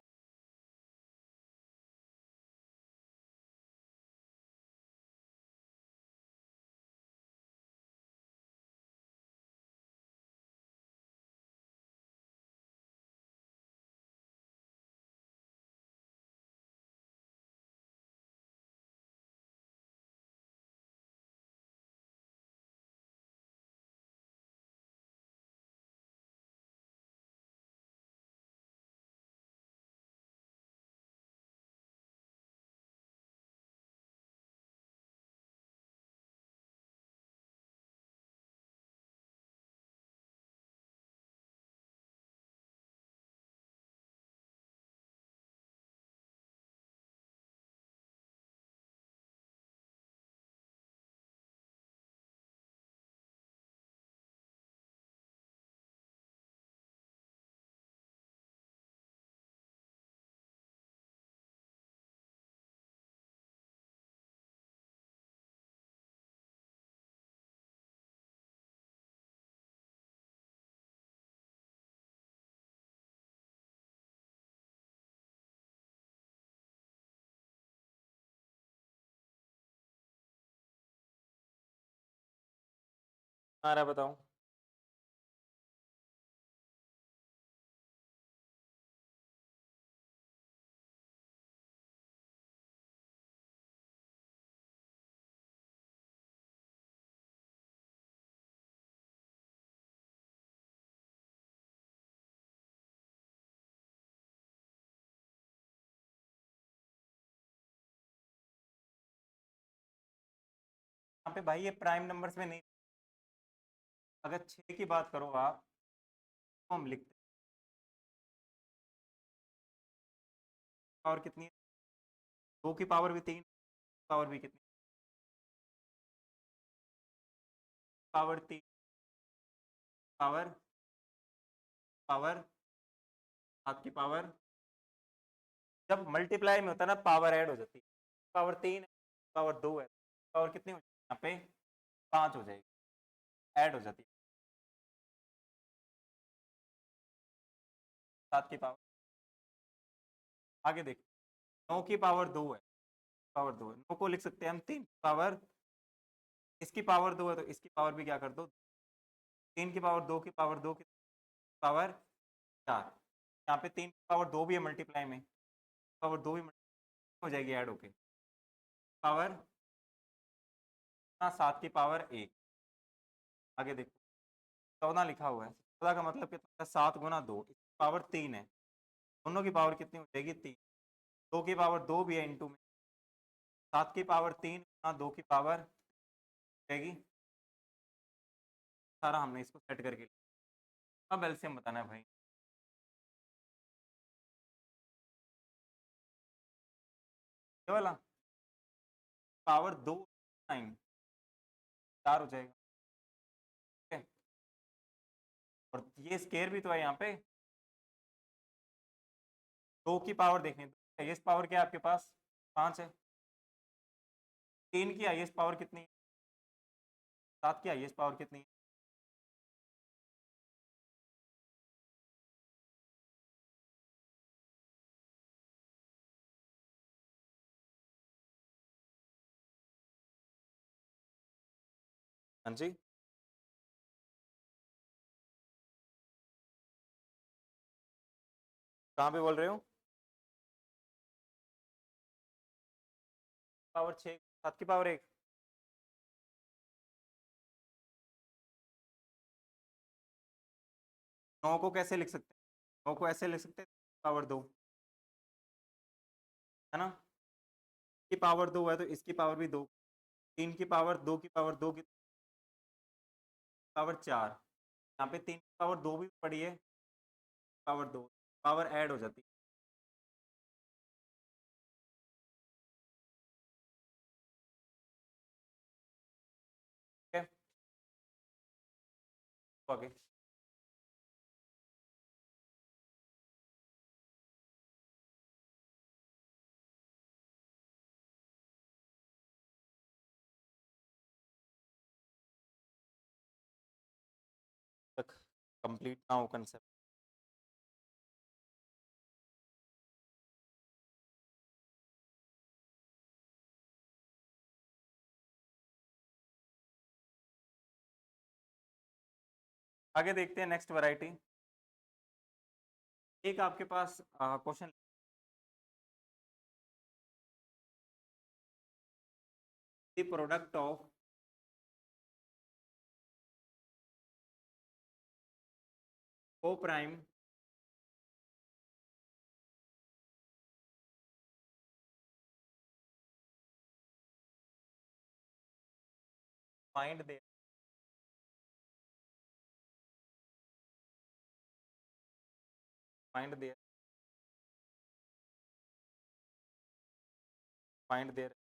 आ रहा है, बताओ। यहाँ पे भाई ये प्राइम नंबर्स में नहीं, अगर 6 की बात करो आप तो हम लिखते हैं पावर कितनी है, 2 की पावर भी 3, पावर भी कितनी, पावर 3 पावर पावर 7 की पावर, जब मल्टीप्लाई में होता है ना पावर ऐड हो जाती है, पावर 3 है, पावर 2 है, पावर कितनी हो जाएगी यहाँ पे, 5 हो जाएगी, ऐड हो जाती है 7 की पावर। आगे देखो, 9 की पावर 2 है, पावर 2 है, 9 को लिख सकते हैं हम 3 पावर, इसकी पावर 2 है तो इसकी पावर भी क्या कर दो, 3 की पावर 2 की पावर 2 की पावर 4, यहाँ पे 3 की पावर 2 भी है मल्टीप्लाई में, पावर 2 भी हो जाएगी ऐड होके, पावर 7 की पावर 1। आगे देखो 14 लिखा हुआ है, 14 का मतलब कितना है, 7 गुना 2, पावर 3 है, दोनों की पावर कितनी हो जाएगी 3, 2 की पावर 2 भी है इंटू में, 7 की पावर 3 गुना 2 की पावर जाएगी, सारा हमने इसको सेट करके लिया। अब एलसीएम बताना है भाई, ये वाला पावर 2 टाइम 4 हो जाएगा, ठीक है, और ये स्केयर भी तो है यहाँ पे, 2 की पावर देखनी, हाईएस्ट पावर क्या है आपके पास, 5 है, 3 की हाईएस्ट पावर कितनी है, 7 की हाईएस्ट पावर कितनी है, हाँ जी, कहाँ पे बोल रहे हो, पावर 6, 7 की पावर 1, 9 को कैसे लिख सकते हैं, 9 को ऐसे लिख सकते हैं, पावर 2, है ना, इसकी पावर 2 है तो इसकी पावर भी 2, 3 की पावर 2 की पावर 2 की पावर 4, यहाँ पे 3 की पावर 2 भी पड़ी है, पावर 2 पावर ऐड हो जाती है, ठीक है। तो आगे तक कंप्लीट ना हो कंसेप्ट। आगे देखते हैं नेक्स्ट वैरायटी। एक आपके पास question, the product of co prime find the find their find their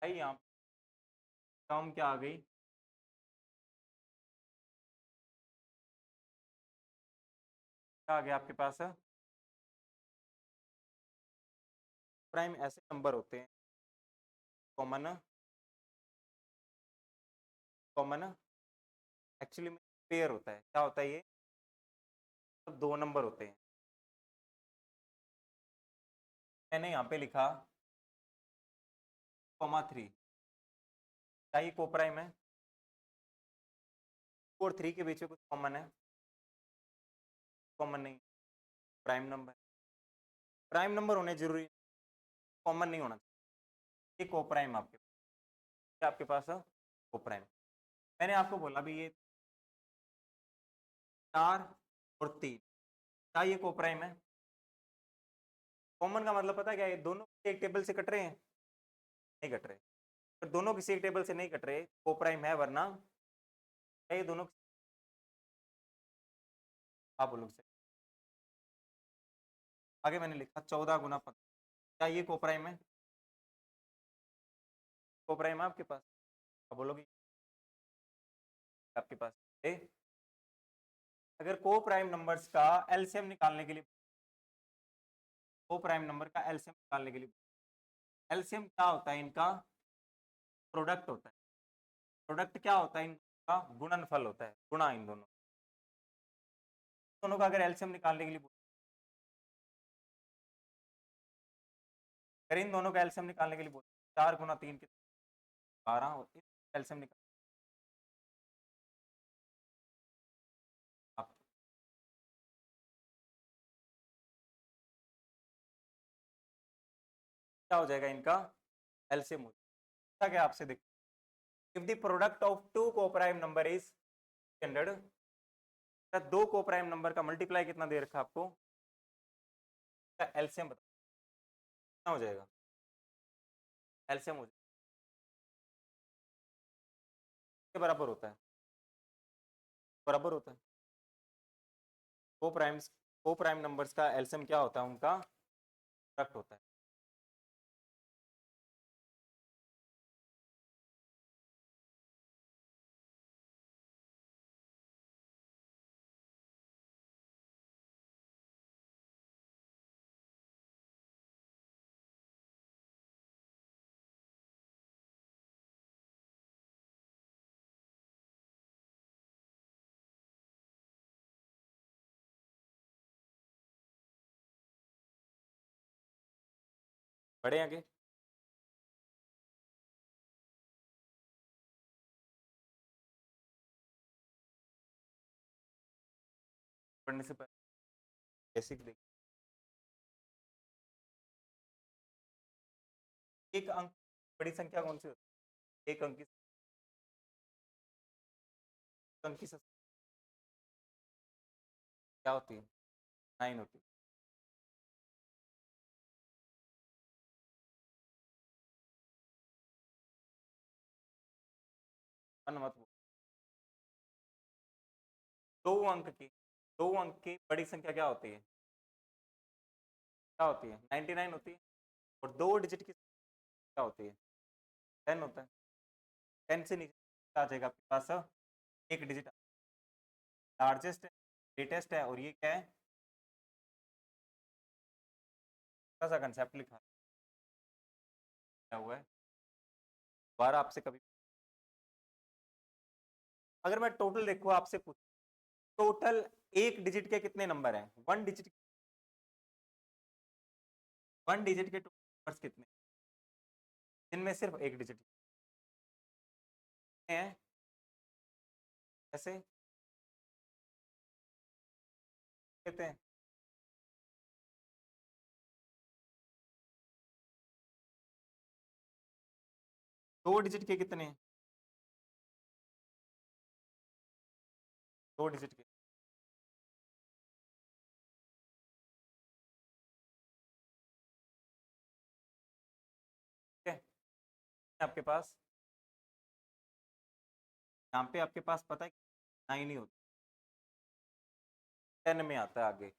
भाई यहाँ टर्म क्या आ गई, क्या आ गया आपके पास है, प्राइम ऐसे नंबर होते हैं, कॉमन कॉमन एक्चुअली में पेयर होता है, क्या होता है ये, तो दो नंबर होते हैं। मैंने यहाँ पे लिखा कॉमा 3, क्या ये को प्राइम है, 2 और 3 के बीच में कुछ कॉमन है, कॉमन नहीं, प्राइम नंबर, प्राइम नंबर होने जरूरी, कॉमन नहीं होना चाहिए, ये को प्राइम आपके पास है को प्राइम। मैंने आपको बोला भी ये 4 और 3, क्या ये को प्राइम है, कॉमन का मतलब पता है क्या है, दोनों एक टेबल से कट रहे हैं, नहीं कट रहे, तो दोनों किसी एक टेबल से नहीं कट रहे, को प्राइम है, वरना क्या ये दोनों, आप बोलो से आगे मैंने लिखा 14 गुना 15, क्या ये को प्राइम है, को प्राइम है आपके पास, आप बोलोगे आपके पास ए? अगर को प्राइम नंबर्स का एलसीएम निकालने के लिए, को प्राइम नंबर का एलसीएम निकालने के लिए, एलसीएम क्या होता है इनका, प्रोडक्ट होता है, प्रोडक्ट क्या होता है इनका, गुणनफल होता है, गुणा इन दोनों दोनों का अगर एलसीएम निकालने के लिए, अगर इन दोनों का एलसीएम निकालने के लिए बोल, 4 गुना 3 के 12 और एलसीएम निकाल, आप क्या हो जाएगा इनका एलसीएम हो जाएगा, क्या आपसे देख, if the product of to coprime number is 100, दो कोप्राइम नंबर का मल्टीप्लाई कितना दे रखा आपको, एलसीएम बता, कितना हो जाएगा, एलसीएम हो जाएगा के बराबर होता है, बराबर होता है, को प्राइम नंबर्स का एलसीएम क्या होता है, उनका प्रोडक्ट होता है। बढ़े आगे, पढ़ने से पहले बेसिक देख, एक अंक बड़ी संख्या कौन सी होती है, एक अंक की क्या होती है? 9 होती है। वन मत बोलो। 2 अंक की बड़ी संख्या क्या होती है? क्या होती है? 99 होती है। और 2 डिजिट की क्या होती है? 10 होता है। 10 से नीचे आ जाएगा आपके पास 1 डिजिट। लार्जेस्ट है, ग्रेटेस्ट है, और ये क्या है? थोड़ा सा कंसेप्ट लिखा क्या हुआ है दोबारा आपसे कभी। अगर मैं टोटल देखो आपसे पूछ, टोटल 1 डिजिट के कितने नंबर हैं? 1 डिजिट के टोटल नंबर्स कितने, जिनमें सिर्फ 1 डिजिट हैं? ऐसे कहते हैं। 2 डिजिट के कितने हैं? 2 डिजिट के, ठीक है? आपके पास यहाँ पे आपके पास पता है 9 ही होता है, 10 में आता है आगे।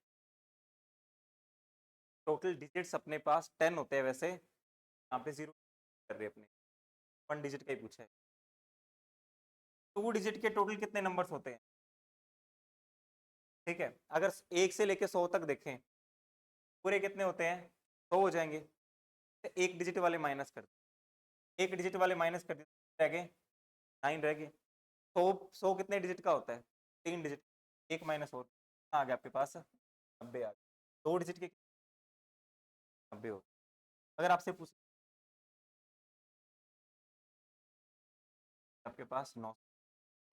टोटल डिजिट्स अपने पास 10 होते हैं वैसे, यहाँ पे 0 कर रहे हैं अपने, 1 डिजिट का ही पूछा है। 2 डिजिट के टोटल कितने नंबर्स होते हैं? ठीक है, अगर 1 से लेके 100 तक देखें, पूरे कितने होते हैं? 100 हो जाएंगे। 1 डिजिट वाले माइनस कर दिए, 1 डिजिट वाले माइनस कर दिए, रह गए 9 रह गए। 100 कितने डिजिट का होता है? 3 डिजिट। एक माइनस और आ गया आपके पास 90 आ गया। 2 डिजिट के 90 हो। अगर आपसे पूछ आपके पास 9,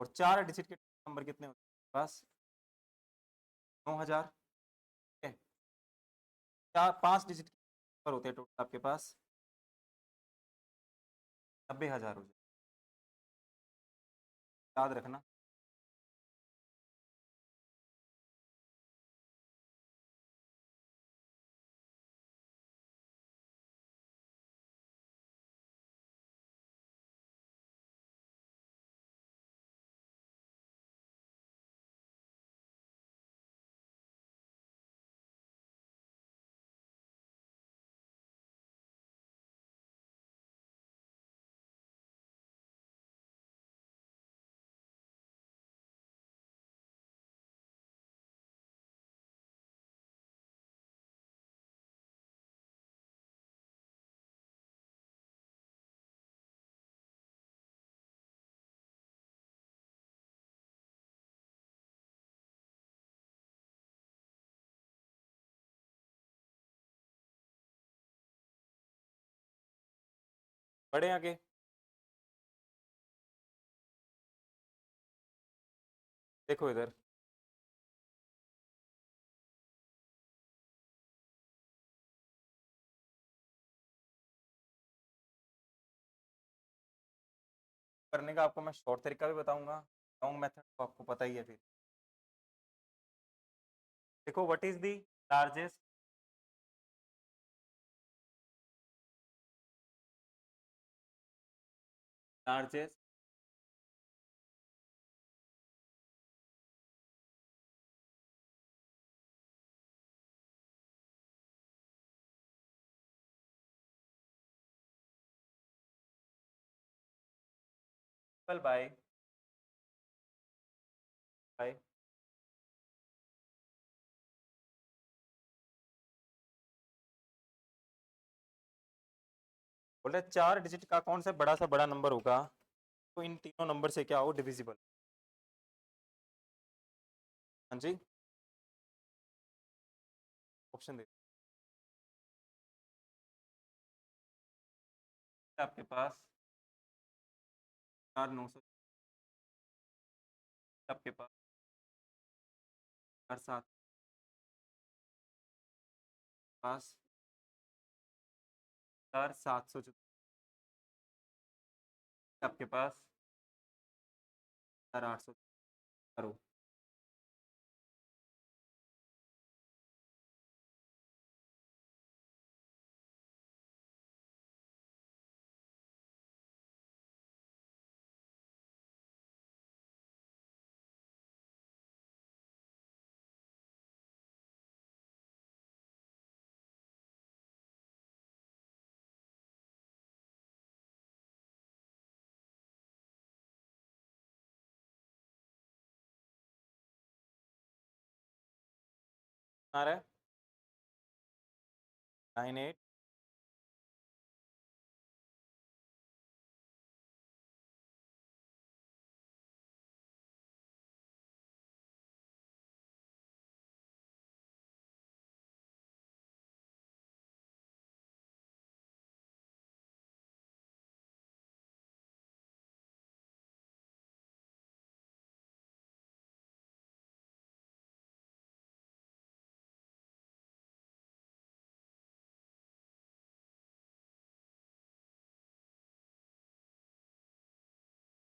और 4 डिजिट के नंबर कितने होते हैं आपके पास? 9,000। ठीक है, 5 डिजिट के नंबर होते हैं टोटल आपके पास, 90,000 हो जाए, याद रखना। बढ़े आगे। देखो इधर, करने का आपको मैं शॉर्ट तरीका भी बताऊंगा, लॉन्ग मेथड तो आपको पता ही है फिर। देखो, what is the largest largest by by बोले 4 डिजिट का कौन सा बड़ा सा बड़ा नंबर होगा तो इन तीनों नंबर से क्या हो डिविजिबल? हाँ जी, ऑप्शन दे आपके पास। 4,900 आपके पास 4,700 आपके पास 4,800 करो। आ रहा है 98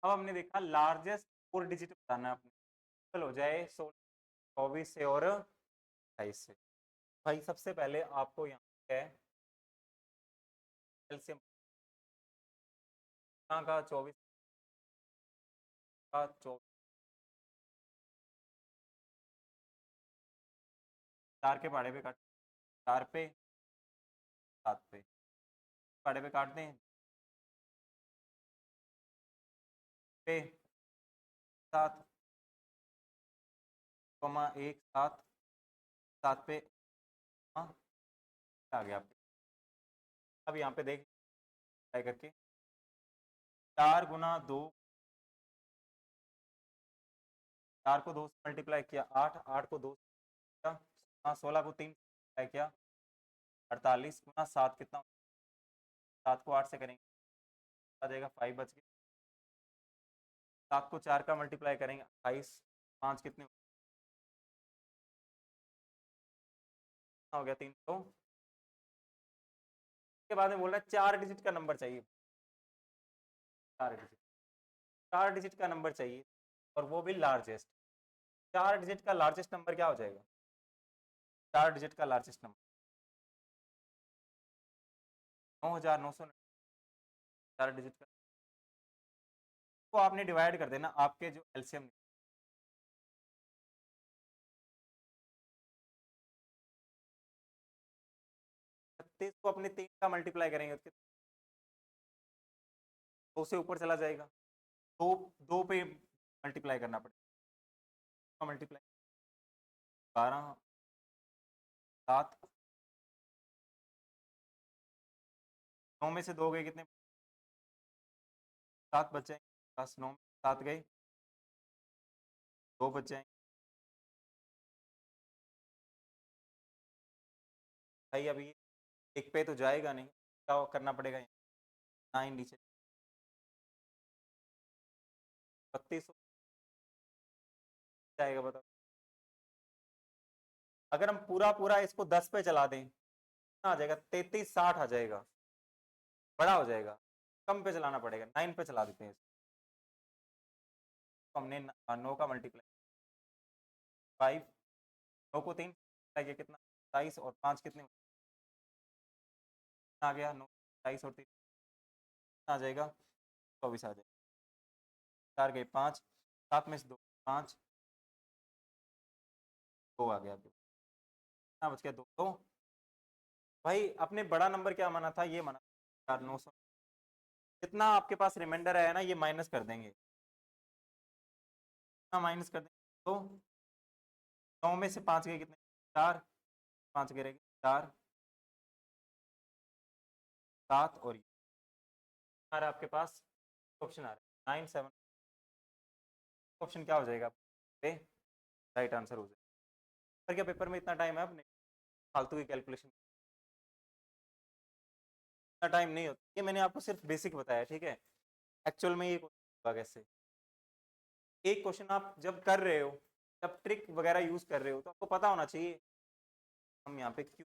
अब हमने देखा लार्जेस्ट 4 डिजिट बताना है अपने, हो जाए 24 से और 28 से। भाई सबसे पहले आपको यहाँ पे एलसीएम का 24 का 24 4 के पहाड़े पे काट 4 पे 7 पे पहाड़े पे काट दें पे 7 कमा 1 7 7 पे हाँ आ गया आपके। अब यहाँ पे देख ट्राई करके 4 गुना 2 4 को 2 से मल्टीप्लाई किया 8 8 को 2 किया 16 को 3 मल्टीप्लाई किया 48 गुना 7 कितना 7 को 8 से करेंगे आ जाएगा 5 बच गए 7 को 4 का मल्टीप्लाई करेंगे 28 5 कितने हो गया 300 के बाद में बोल रहा है 4 डिजिट का नंबर चाहिए 4 डिजिट का नंबर चाहिए और वो भी लार्जेस्ट 4 डिजिट का लार्जेस्ट नंबर क्या हो जाएगा 4 डिजिट का लार्जेस्ट नंबर 9900 4 डिजिट का तो आपने डिवाइड कर देना आपके जो एलसीएम 36 को अपने 3 का मल्टीप्लाई करेंगे उसके 2 से ऊपर चला जाएगा 2 पे मल्टीप्लाई करना पड़ेगा मल्टीप्लाई 12 7 9 में से 2 गए कितने 7 बच जाएंगे बस 9 7 गए 2 बच जाएंगे भाई अभी एक पे तो जाएगा नहीं क्या करना पड़ेगा 9 नीचे 32 जाएगा बताओ अगर हम पूरा पूरा इसको 10 पे चला दें आ जाएगा 3360 आ जाएगा बड़ा हो जाएगा कम पे चलाना पड़ेगा 9 पे चला देते हैं तो हमने 9 का मल्टीप्लाई 5 9 को 3 कितना 27 और 5 कितने आ गया 9 27 और 3 आ जाएगा 24 आ जाएगा 4 गए 5 7 में से 2 5 2 आ गया कितना बच गया 2 तो भाई अपने बड़ा नंबर क्या माना था ये माना 4900 जितना आपके पास रिमाइंडर है ना ये माइनस कर देंगे कितना माइनस कर देंगे तो 9 में से 5 गए कितने 4 5 गए 4 7 और ये आ रहा है आपके पास ऑप्शन आ रहा है 9 7 ऑप्शन क्या हो जाएगा पे राइट आंसर हो जाएगा पर क्या पेपर में इतना टाइम है अपने फालतू की कैलकुलेशन इतना टाइम नहीं होता ये मैंने आपको सिर्फ बेसिक बताया ठीक है एक्चुअल में ये होगा कैसे एक क्वेश्चन आप जब कर रहे हो जब ट्रिक वगैरह यूज कर रहे हो तो आपको पता होना चाहिए हम यहाँ पे क्यों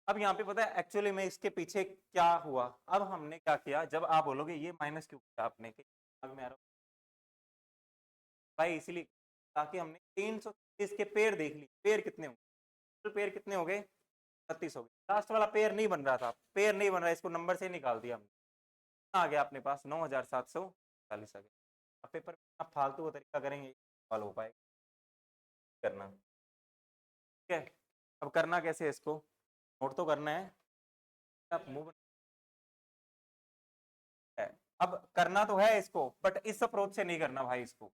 अब यहाँ पे पता है एक्चुअली में इसके पीछे क्या हुआ अब हमने क्या किया जब आप बोलोगे ये माइनस क्यों किया आपने दिमाग में आ रहा भाई इसीलिए ताकि हमने 330 के पेड़ देख ली पेड़ कितने होंगे पेड़ कितने हो गए 36 हो गए लास्ट वाला पेड़ नहीं बन रहा था पेड़ नहीं बन रहा इसको नंबर से निकाल दिया हमने आ गया अपने पास 9740 आ गया अब पेपर में आप फालतू का तरीका करेंगे सवाल हो पाएगा करना ठीक है अब करना कैसे है इसको नोट तो करना है आप मुंह है अब करना तो है इसको बट इस अप्रोच से नहीं करना भाई इसको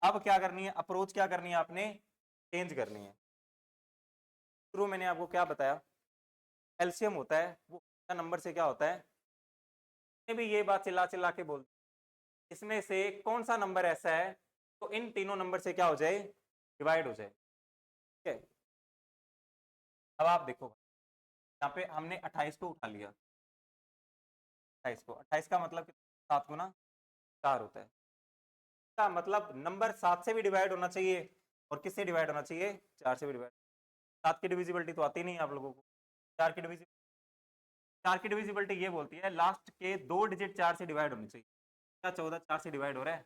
अब क्या करनी है, अप्रोच क्या करनी है आपने, चेंज करनी है। शुरू मैंने आपको क्या बताया, एलसीएम होता है वो नंबर से क्या होता है, भी ये बात चिल्ला चिल्ला के बोल, इसमें से कौन सा नंबर ऐसा है तो इन तीनों नंबर से क्या हो जाए, डिवाइड हो जाए। ठीक है, अब आप देखो यहाँ पे हमने 28 को उठा लिया, 28 को, 28 का मतलब 7 गुना 4 होता है, का मतलब नंबर 7 से भी डिवाइड होना चाहिए और किससे डिवाइड होना चाहिए, 4 से भी डिवाइड। 7 की डिविजिबिलिटी तो आती नहीं है आप लोगों को, 4 की डिविजिबिलिटी, 4 की डिविजिबिलिटी ये बोलती है लास्ट के 2 डिजिट 4 से डिवाइड होने चाहिए। क्या 14 4 से डिवाइड हो रहा है,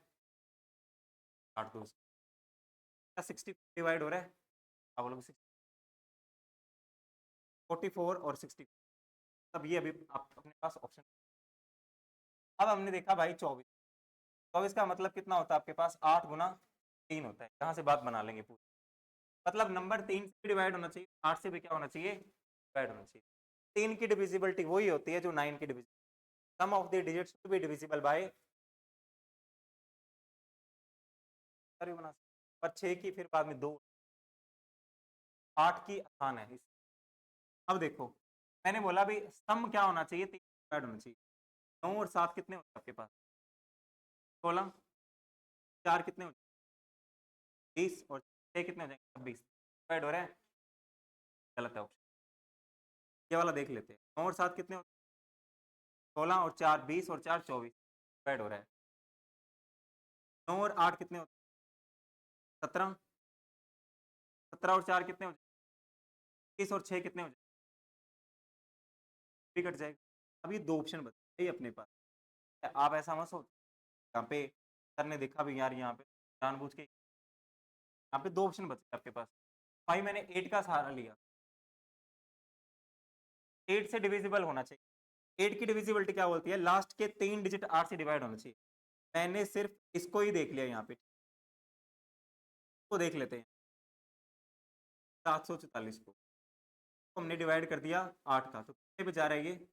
8 2 क्या 60 डिवाइड हो रहा है, आप लोग 44 और 60, तब ये अभी आप अपने पास ऑप्शन। अब हमने देखा भाई 24, 24 का मतलब कितना होता है आपके पास, 8 गुना 3 होता है, यहाँ से बात बना लेंगे पूरी, मतलब नंबर 3 से भी डिवाइड होना चाहिए, 8 से भी क्या होना चाहिए, डिवाइड होना चाहिए। 3 की डिविजिबिलिटी वही होती है जो 9 की divisibility, sum of the digits to be divisible by, बना पर 6 की फिर बाद में 2, 8 की आसान है। अब देखो मैंने बोला भी सम क्या होना चाहिए, 3 डिवाइड होना चाहिए, 9 और 7 कितने होते हैं आपके पास, 16, 4 कितने होते हैं 20 और 6 कितने हो जाएंगे 26, डिवाइड हो रहे हैं, गलत है ऑप्शन, ये वाला देख लेते हैं। 9 और 7 कितने होते हैं, 16 और 4 20 और 4 24, डिवाइड हो रहा है। 9 और 8 कितने होते हैं 17, 17 और 4 कितने हो जाएंगे 20 और 6 कितने हो जाएंगे, भी कट जाएगा। अभी 2 ऑप्शन बचे अपने पास, आप ऐसा मत सोच यहाँ पे सर ने देखा भी यार यहाँ पे जानबूझ के, यहाँ पे 2 ऑप्शन बचे आपके पास, भाई मैंने 8 का सहारा लिया, 8 से डिविजिबल होना चाहिए, 8 की डिविजिबिलिटी क्या बोलती है, लास्ट के 3 डिजिट 8 से डिवाइड होना चाहिए, मैंने सिर्फ इसको ही देख लिया यहाँ पे, इसको देख लेते हैं 744 को, तो हमने डिवाइड कर दिया 8 का, तो कितने पे जा रहा है ये,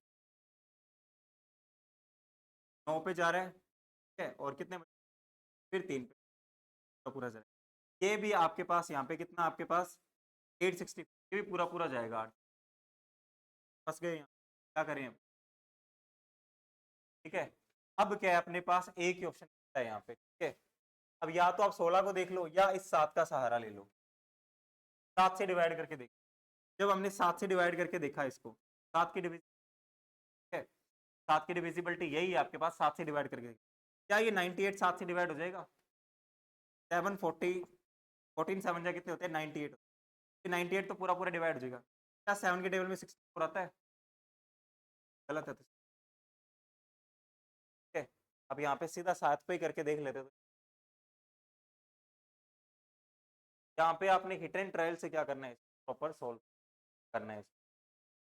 9 पे जा रहा है, ठीक है, और कितने फिर 3 पे तो पूरा जा रहा है, ये भी आपके पास यहाँ पे कितना आपके पास 860, ये भी पूरा पूरा जाएगा 8, फंस गए यहाँ, क्या करें अब, ठीक है। अब क्या है अपने पास एक ही ऑप्शन है यहाँ पे, ठीक है, अब या तो आप 16 को देख लो या इस 7 का सहारा ले लो, 7 से डिवाइड करके देखो, जब हमने 7 से डिवाइड करके देखा इसको, 7 की डिविजन, ठीक है, 7 की डिविजिबिलिटी यही है आपके पास, 7 से डिवाइड करके क्या ये 98 7 से डिवाइड हो जाएगा, 740 14 7 जा कितने होते हैं 98, 98 तो पूरा पूरा डिवाइड हो जाएगा, क्या 7 के टेबल में 64 आता है, गलत है, तो ठीक है। अब यहाँ पे सीधा 7 पे ही करके देख लेते तो यहाँ पे आपने हिट एंड ट्रायल से क्या करना है, प्रॉपर सॉल्व करना है,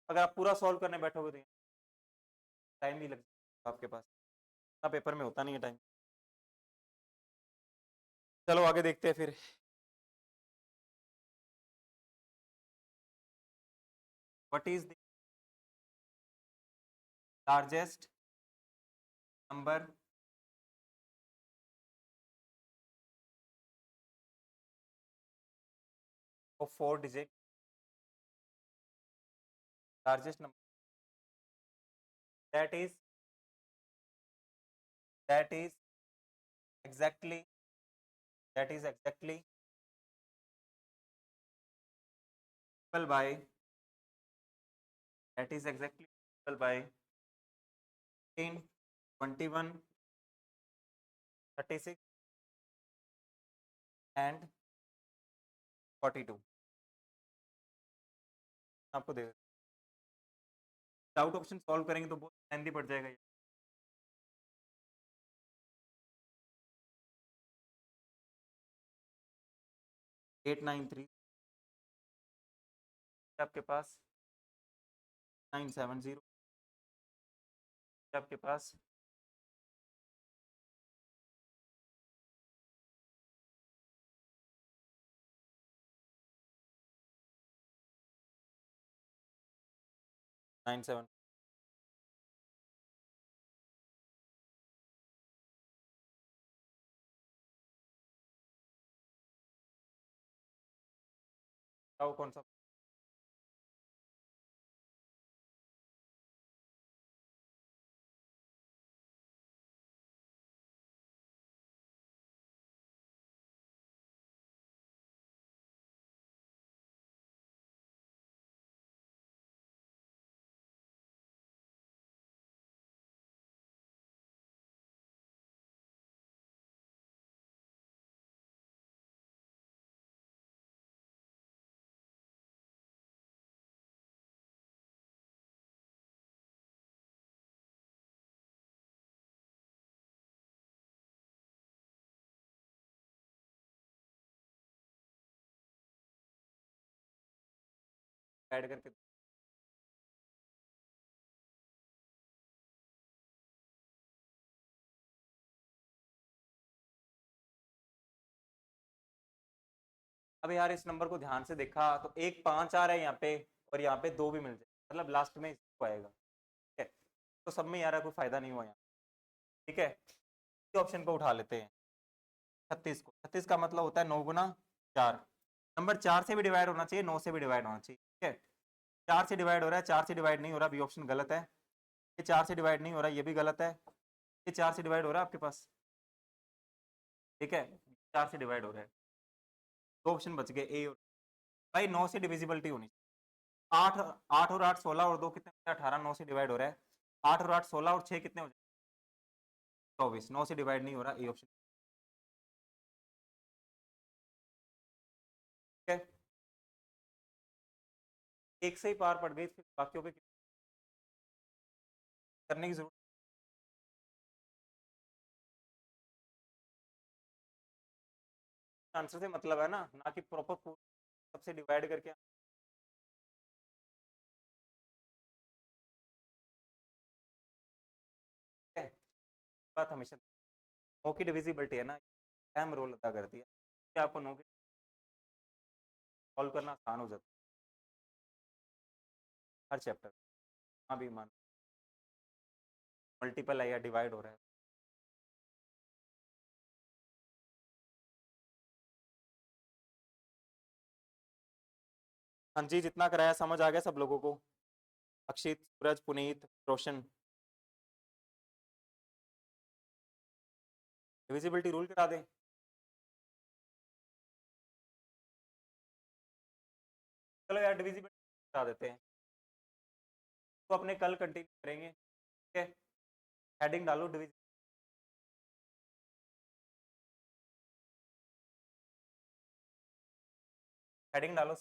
अगर आप पूरा सॉल्व करने बैठोगे तो टाइम भी लग जाएगा आपके पास, इतना पेपर में होता नहीं है टाइम। चलो आगे देखते हैं फिर, what is the largest number of 4 digit, largest number that is that is exactly that is exactly equal by that is exactly equal by 15 21 36 and 42, आपको दे डाउट ऑप्शन सॉल्व करेंगे तो बहुत लेंथी पड़ जाएगा ये, 893 आपके पास 970 आपके पास नाइन सेवन बताओ कौन सा। ऐड करके अब यार इस नंबर को ध्यान से देखा तो एक 5 आ रहा है यहाँ पे और यहाँ पे 2 भी मिल जाए, मतलब लास्ट में इसको आएगा। ठीक है, तो सब में यार कोई फायदा नहीं हुआ यहाँ। ठीक है, ऑप्शन को उठा लेते हैं 36 को। 36 का मतलब होता है 9 गुना 4। नंबर 4 से भी डिवाइड होना चाहिए, 9 से भी डिवाइड होना चाहिए। ठीक है, 4 से डिवाइड हो रहा है, 4 से डिवाइड नहीं हो रहा, बी ऑप्शन गलत है। ये 4 से डिवाइड नहीं हो रहा, ये भी गलत है। ये 4 से डिवाइड हो रहा है आपके पास। ठीक है, 4 से डिवाइड हो रहा है, 2 ऑप्शन बच गए ए और भाई। 9 से डिविजिबिलिटी होनी चाहिए। 8 8 और 8 16 और 2 कितने होते हैं 18, 9 से डिवाइड हो रहा है। 8 और 8 16 और 6 कितने हो जाए 24, 9 से डिवाइड नहीं हो रहा, ए ऑप्शन। ठीक है, एक से ही पार पड़ गई, फिर बाकियों पे करने की जरूरत। आंसर से मतलब है ना, ना कि प्रॉपर सबसे डिवाइड करके। है, बात हमेशा नो की डिविजिबिलिटी है ना, अहम रोल अदा करती है कि आपको नो की सॉल्व करना आसान हो जाता है हर चैप्टर। हाँ भी मान मल्टीपल है या डिवाइड हो रहा है। हाँ जी, जितना कराया समझ आ गया सब लोगों को? अक्षित, सूरज, पुनीत, रोशन, डिविजिबिलिटी रूल करा दें? चलो यार डिविजिबिलिटी करा देते हैं, तो अपने कल कंटिन्यू करेंगे। ठीक है, हेडिंग डालो डिविजिबिलिटी, हेडिंग डालो